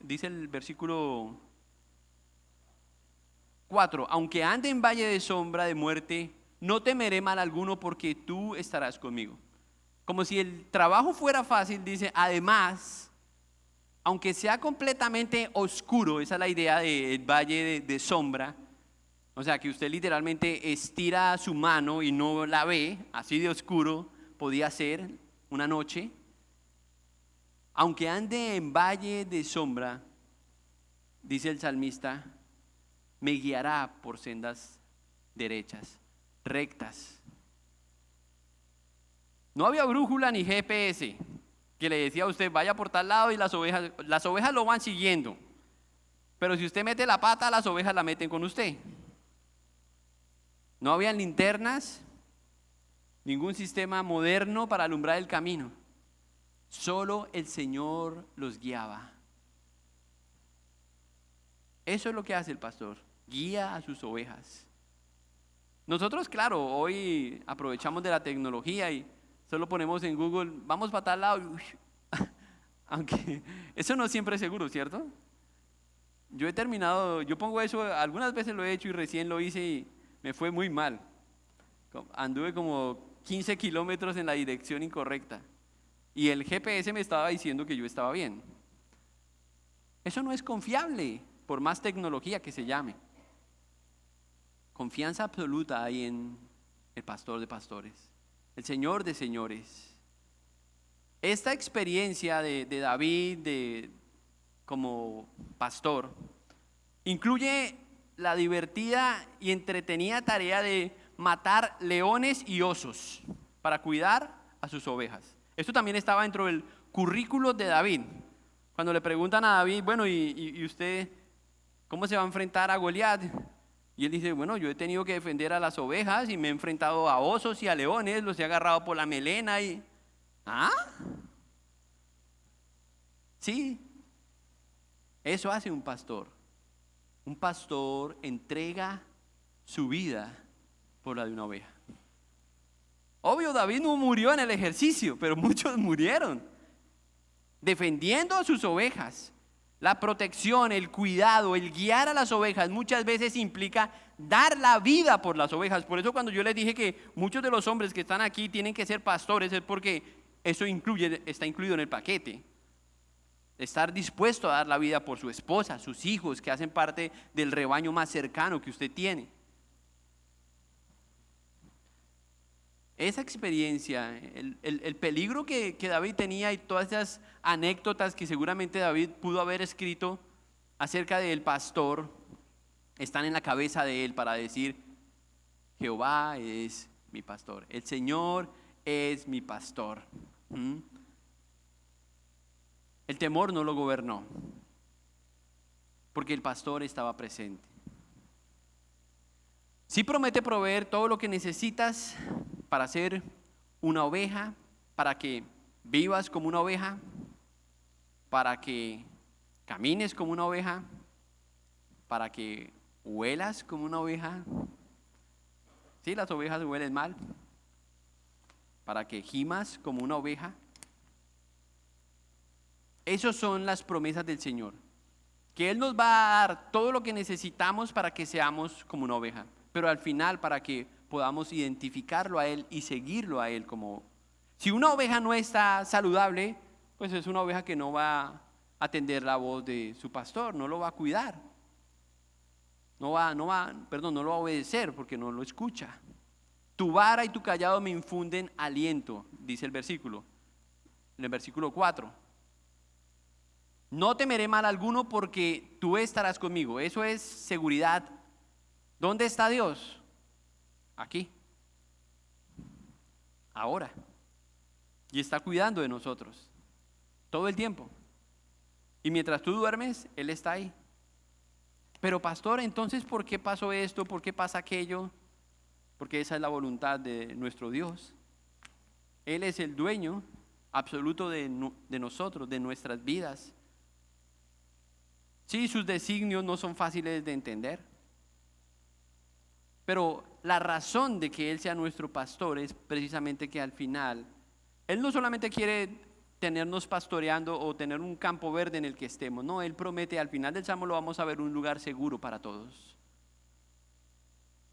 dice el versículo 4, aunque ande en valle de sombra de muerte, no temeré mal alguno porque tú estarás conmigo. Como si el trabajo fuera fácil, dice, además, aunque sea completamente oscuro, esa es la idea del valle de sombra, o sea que usted literalmente estira su mano y no la ve, así de oscuro podía ser una noche. Aunque ande en valle de sombra, dice el salmista, me guiará por sendas derechas, rectas. No había brújula ni GPS que le decía a usted vaya por tal lado y las ovejas lo van siguiendo. Pero si usted mete la pata, las ovejas la meten con usted. No había linternas, ningún sistema moderno para alumbrar el camino. Solo el Señor los guiaba. Eso es lo que hace el pastor, guía a sus ovejas. Nosotros, claro, hoy aprovechamos de la tecnología y solo ponemos en Google, vamos para tal lado. Aunque eso no siempre es seguro, ¿cierto? Yo pongo eso, algunas veces lo he hecho y recién lo hice y me fue muy mal. Anduve como 15 kilómetros en la dirección incorrecta y el GPS me estaba diciendo que yo estaba bien. Eso no es confiable, por más tecnología que se llame. Confianza absoluta hay en el pastor de pastores, el Señor de señores. Esta experiencia de David como pastor incluye la divertida y entretenida tarea de matar leones y osos para cuidar a sus ovejas. Esto también estaba dentro del currículo de David. Cuando le preguntan a David, bueno, ¿y usted cómo se va a enfrentar a Goliat? Y él dice, bueno, yo he tenido que defender a las ovejas y me he enfrentado a osos y a leones, los he agarrado por la melena y... ¿Ah? Sí, eso hace un pastor. Un pastor entrega su vida por la de una oveja. Obvio, David no murió en el ejercicio, pero muchos murieron defendiendo a sus ovejas. La protección, el cuidado, el guiar a las ovejas muchas veces implica dar la vida por las ovejas. Por eso cuando yo les dije que muchos de los hombres que están aquí tienen que ser pastores, es porque eso está incluido en el paquete. Estar dispuesto a dar la vida por su esposa, sus hijos, que hacen parte del rebaño más cercano que usted tiene. Esa experiencia, el peligro que David tenía y todas esas anécdotas que seguramente David pudo haber escrito acerca del pastor, están en la cabeza de él para decir, Jehová es mi pastor, el Señor es mi pastor. El temor no lo gobernó, porque el pastor estaba presente. Sí promete proveer todo lo que necesitas para ser una oveja, para que vivas como una oveja, para que camines como una oveja, para que huelas como una oveja. Sí, las ovejas huelen mal. Para que gimas como una oveja. Esas son las promesas del Señor, que Él nos va a dar todo lo que necesitamos para que seamos como una oveja, pero al final para que podamos identificarlo a Él y seguirlo a Él como. Si una oveja no está saludable, pues es una oveja que no va a atender la voz de su pastor, no lo va a cuidar, no lo va a obedecer porque no lo escucha. Tu vara y tu callado me infunden aliento, dice el versículo, en el versículo 4. No temeré mal alguno porque tú estarás conmigo. Eso es seguridad. ¿Dónde está Dios? Aquí. Ahora. Y está cuidando de nosotros. Todo el tiempo. Y mientras tú duermes, Él está ahí. Pero pastor, entonces, ¿por qué pasó esto? ¿Por qué pasa aquello? Porque esa es la voluntad de nuestro Dios. Él es el dueño absoluto de nosotros, de nuestras vidas. Sí, sus designios no son fáciles de entender, pero la razón de que Él sea nuestro pastor es precisamente que al final, Él no solamente quiere tenernos pastoreando o tener un campo verde en el que estemos, no, Él promete, al final del Salmo lo vamos a ver, un lugar seguro para todos,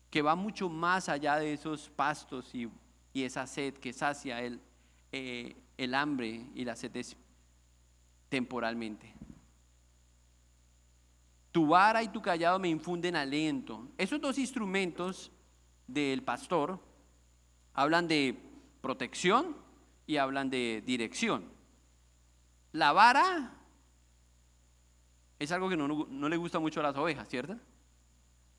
que va mucho más allá de esos pastos y esa sed que sacia el hambre y la sed temporalmente. Tu vara y tu callado me infunden aliento. Esos dos instrumentos del pastor hablan de protección y hablan de dirección. La vara es algo que no le gusta mucho a las ovejas, ¿cierto?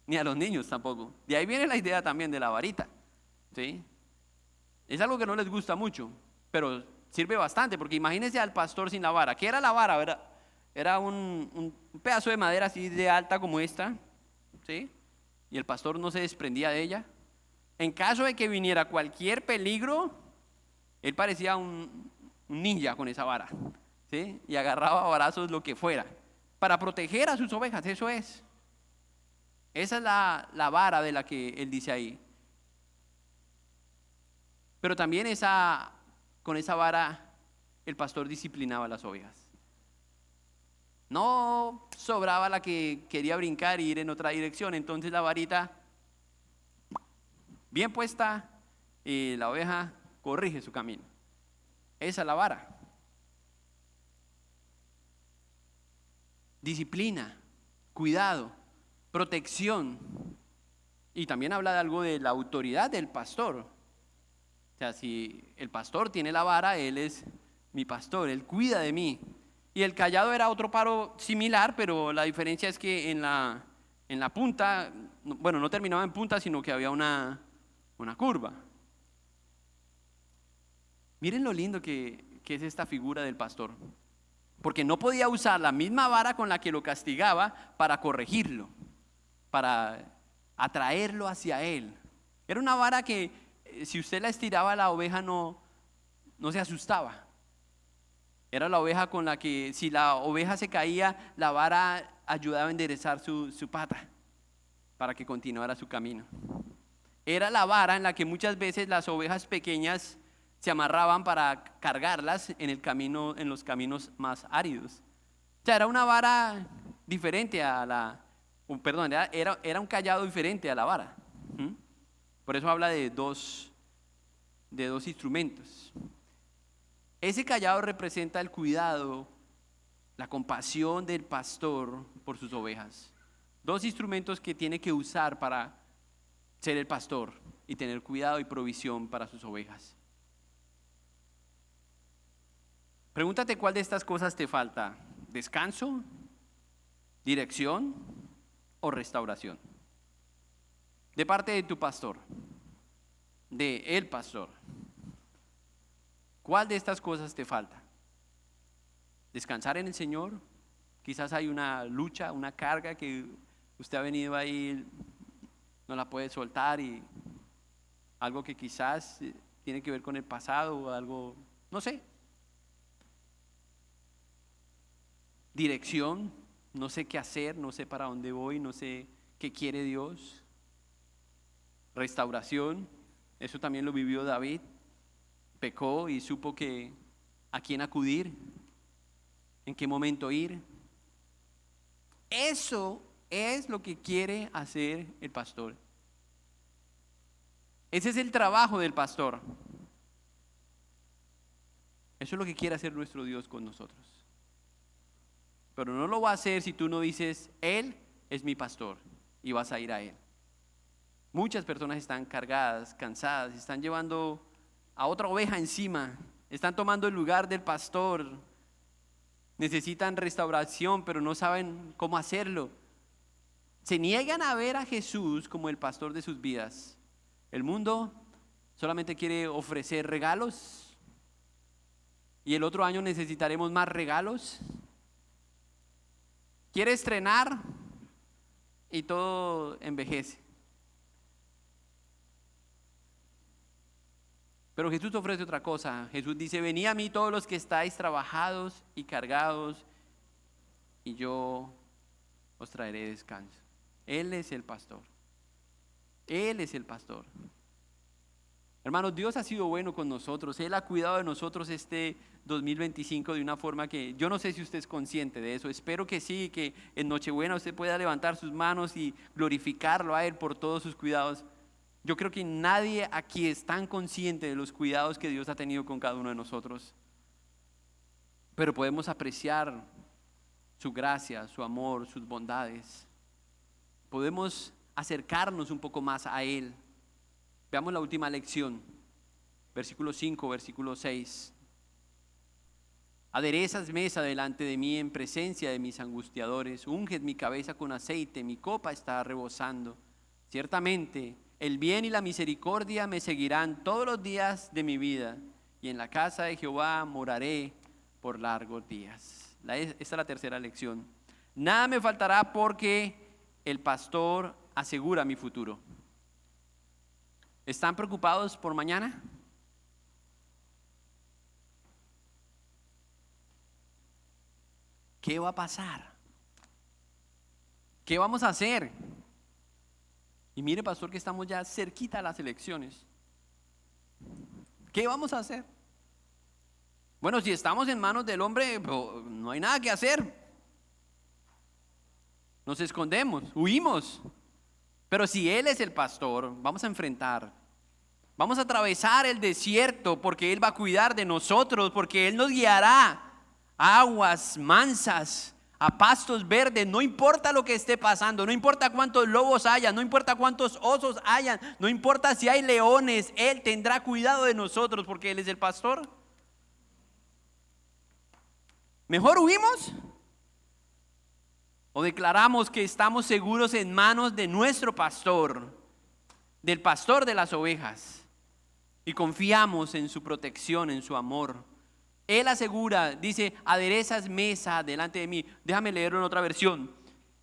Ni a los niños tampoco. De ahí viene la idea también de la varita, ¿sí? Es algo que no les gusta mucho, pero sirve bastante, porque imagínense al pastor sin la vara. ¿Qué era la vara? Era un pedazo de madera así de alta como esta, ¿sí? Y el pastor no se desprendía de ella. En caso de que viniera cualquier peligro, él parecía un ninja con esa vara, ¿sí? Y agarraba a varazos lo que fuera, para proteger a sus ovejas, eso es. Esa es la vara de la que él dice ahí. Pero también con esa vara el pastor disciplinaba a las ovejas. No sobraba la que quería brincar e ir en otra dirección, entonces la varita bien puesta y la oveja corrige su camino. Esa es la vara. Disciplina, cuidado, protección. Y también habla de algo de la autoridad del pastor. O sea, si el pastor tiene la vara, él es mi pastor, él cuida de mí. Y el callado era otro palo similar, pero la diferencia es que en la punta, bueno, no terminaba en punta, sino que había una curva. Miren lo lindo que es esta figura del pastor. Porque no podía usar la misma vara con la que lo castigaba para corregirlo, para atraerlo hacia él. Era una vara que si usted la estiraba, la oveja no se asustaba. Era la oveja con la que si la oveja se caía, la vara ayudaba a enderezar su pata para que continuara su camino. Era la vara en la que muchas veces las ovejas pequeñas se amarraban para cargarlas en el camino, en los caminos más áridos. O sea, era una vara diferente a era un callado diferente a la vara. Por eso habla de dos instrumentos. Ese callado representa el cuidado, la compasión del pastor por sus ovejas. Dos instrumentos que tiene que usar para ser el pastor y tener cuidado y provisión para sus ovejas. Pregúntate cuál de estas cosas te falta: descanso, dirección o restauración. De parte de tu pastor, de el pastor. ¿Cuál de estas cosas te falta? ¿Descansar en el Señor? Quizás hay una lucha, una carga que usted ha venido ahí, no la puede soltar, y algo que quizás tiene que ver con el pasado o algo, no sé. Dirección, no sé qué hacer, no sé para dónde voy, no sé qué quiere Dios. Restauración, eso también lo vivió David. Pecó y supo a quién acudir, en qué momento ir. Eso es lo que quiere hacer el pastor. Ese es el trabajo del pastor. Eso es lo que quiere hacer nuestro Dios con nosotros. Pero no lo va a hacer si tú no dices: Él es mi pastor, y vas a ir a Él. Muchas personas están cargadas, cansadas, están llevando a otra oveja encima, están tomando el lugar del pastor, necesitan restauración, pero no saben cómo hacerlo. Se niegan a ver a Jesús como el pastor de sus vidas. El mundo solamente quiere ofrecer regalos, y el otro año necesitaremos más regalos. Quiere estrenar y todo envejece. Pero Jesús ofrece otra cosa. Jesús dice: venid a mí todos los que estáis trabajados y cargados, y yo os traeré descanso. Él es el pastor. Él es el pastor. Hermanos, Dios ha sido bueno con nosotros. Él ha cuidado de nosotros este 2025 de una forma que yo no sé si usted es consciente de eso. Espero que sí, que en Nochebuena usted pueda levantar sus manos y glorificarlo a Él por todos sus cuidados. Yo creo que nadie aquí es tan consciente de los cuidados que Dios ha tenido con cada uno de nosotros. pero podemos apreciar su gracia, su amor, sus bondades. Podemos acercarnos un poco más a Él. Veamos la última lección, versículo 5, versículo 6. Aderezas mesa delante de mí en presencia de mis angustiadores, unges mi cabeza con aceite, mi copa está rebosando. Ciertamente, el bien y la misericordia me seguirán todos los días de mi vida, y en la casa de Jehová moraré por largos días. Esta es la tercera lección. Nada me faltará porque el pastor asegura mi futuro. ¿Están preocupados por mañana? ¿Qué va a pasar? ¿Qué vamos a hacer? Y mire, pastor, que estamos ya cerquita a las elecciones. ¿Qué vamos a hacer? Bueno, si estamos en manos del hombre, no hay nada que hacer. Nos escondemos, huimos. Pero si Él es el pastor, vamos a enfrentar. Vamos a atravesar el desierto porque Él va a cuidar de nosotros, porque Él nos guiará a aguas mansas, a pastos verdes. No importa lo que esté pasando, no importa cuántos lobos haya, no importa cuántos osos hayan, no importa si hay leones, Él tendrá cuidado de nosotros porque Él es el pastor. ¿Mejor huimos? ¿O declaramos que estamos seguros en manos de nuestro pastor, del pastor de las ovejas, y confiamos en su protección, en su amor? Él asegura, dice, aderezas mesa delante de mí. Déjame leerlo en otra versión.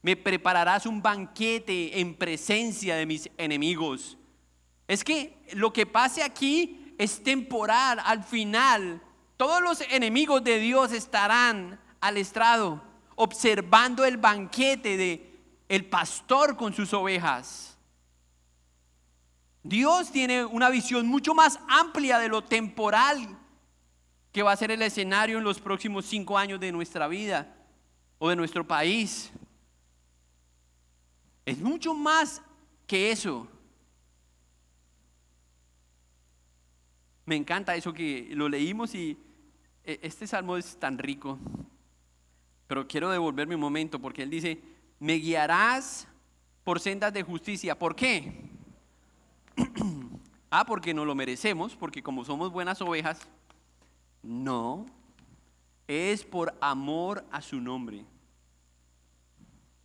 Me prepararás un banquete en presencia de mis enemigos. Es que lo que pase aquí es temporal. Al final, todos los enemigos de Dios estarán al estrado, observando el banquete de el pastor con sus ovejas. Dios tiene una visión mucho más amplia de lo temporal que va a ser el escenario en los próximos 5 años de nuestra vida o de nuestro país. Es mucho más que eso. Me encanta eso que lo leímos y este salmo es tan rico. Pero quiero devolverme un momento porque él dice, me guiarás por sendas de justicia. ¿Por qué? Porque no lo merecemos, porque como somos buenas ovejas. No, es por amor a su nombre.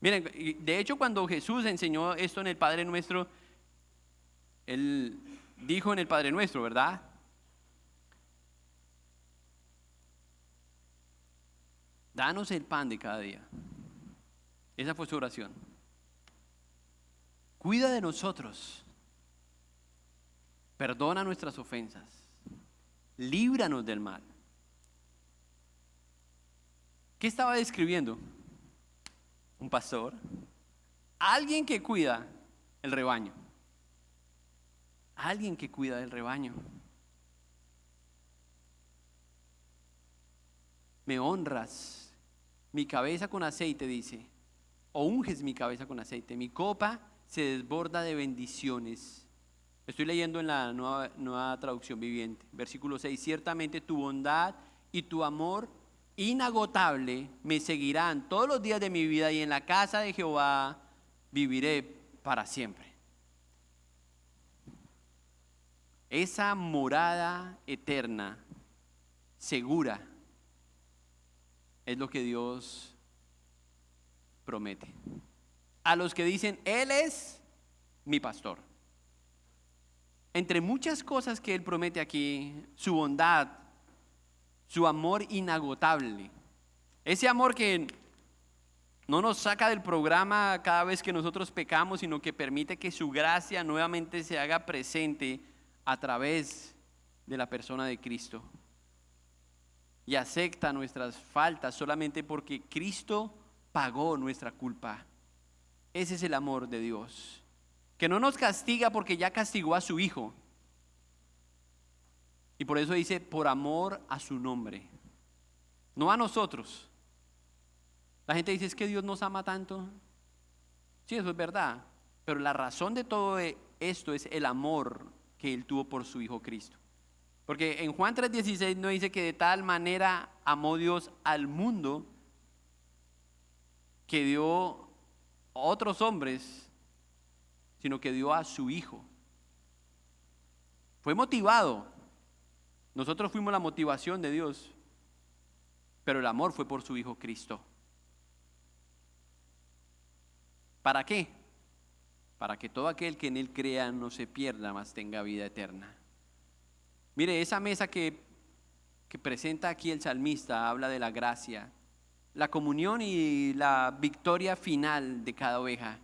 Miren, de hecho cuando Jesús enseñó esto en el Padre Nuestro, Él dijo en el Padre Nuestro, ¿verdad? Danos el pan de cada día. Esa fue su oración. Cuida de nosotros. Perdona nuestras ofensas. Líbranos del mal. ¿Qué estaba describiendo? Un pastor. Alguien que cuida el rebaño. Alguien que cuida del rebaño. Me honras mi cabeza con aceite, dice, o unges mi cabeza con aceite. Mi copa se desborda de bendiciones. Estoy leyendo en la nueva traducción viviente. Versículo 6. Ciertamente tu bondad y tu amor inagotable me seguirán todos los días de mi vida y en la casa de Jehová viviré para siempre. Esa morada eterna, segura, es lo que Dios promete. A los que dicen, Él es mi pastor. Entre muchas cosas que Él promete aquí, su bondad, su amor inagotable. Ese amor que no nos saca del programa cada vez que nosotros pecamos, sino que permite que su gracia nuevamente se haga presente a través de la persona de Cristo. Y acepta nuestras faltas solamente porque Cristo pagó nuestra culpa. Ese es el amor de Dios. Que no nos castiga porque ya castigó a su Hijo. Y por eso dice, por amor a su nombre. No a nosotros. La gente dice, es que Dios nos ama tanto. Sí, eso es verdad. Pero la razón de todo esto es el amor que Él tuvo por su Hijo Cristo. Porque en Juan 3:16 no dice que de tal manera amó Dios al mundo que dio a otros hombres, sino que dio a su Hijo. Fue motivado. Nosotros fuimos la motivación de Dios, pero el amor fue por su Hijo Cristo. ¿Para qué? Para que todo aquel que en Él crea no se pierda, mas tenga vida eterna. Mire, esa mesa que presenta aquí el salmista habla de la gracia, la comunión y la victoria final de cada oveja.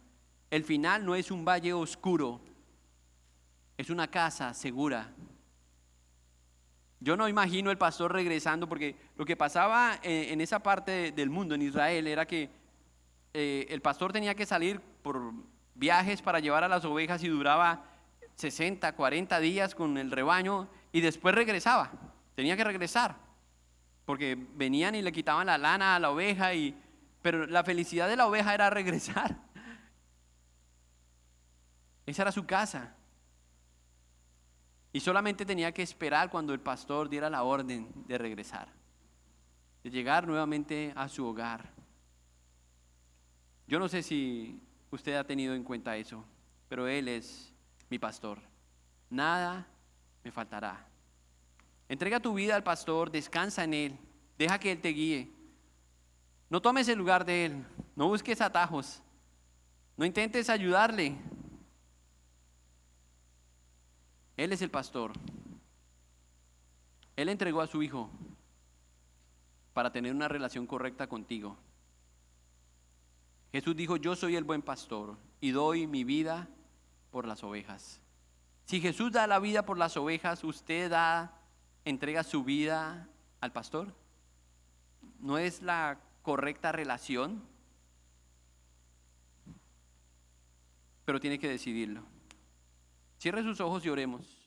El final no es un valle oscuro, es una casa segura. Yo no imagino el pastor regresando, porque lo que pasaba en esa parte del mundo, en Israel, era que el pastor tenía que salir por viajes para llevar a las ovejas y duraba 60, 40 días con el rebaño y después regresaba. Tenía que regresar, porque venían y le quitaban la lana a la oveja, pero la felicidad de la oveja era regresar. Esa era su casa. Y solamente tenía que esperar cuando el pastor diera la orden de regresar, de llegar nuevamente a su hogar. Yo no sé si usted ha tenido en cuenta eso, pero Él es mi pastor. Nada me faltará. Entrega tu vida al pastor, descansa en Él, deja que Él te guíe. No tomes el lugar de Él, no busques atajos, no intentes ayudarle. Él es el pastor. Él entregó a su Hijo para tener una relación correcta contigo. Jesús dijo: yo soy el buen pastor y doy mi vida por las ovejas. Si Jesús da la vida por las ovejas, ¿usted entrega su vida al pastor? ¿No es la correcta relación? Pero tiene que decidirlo. Cierre sus ojos y oremos.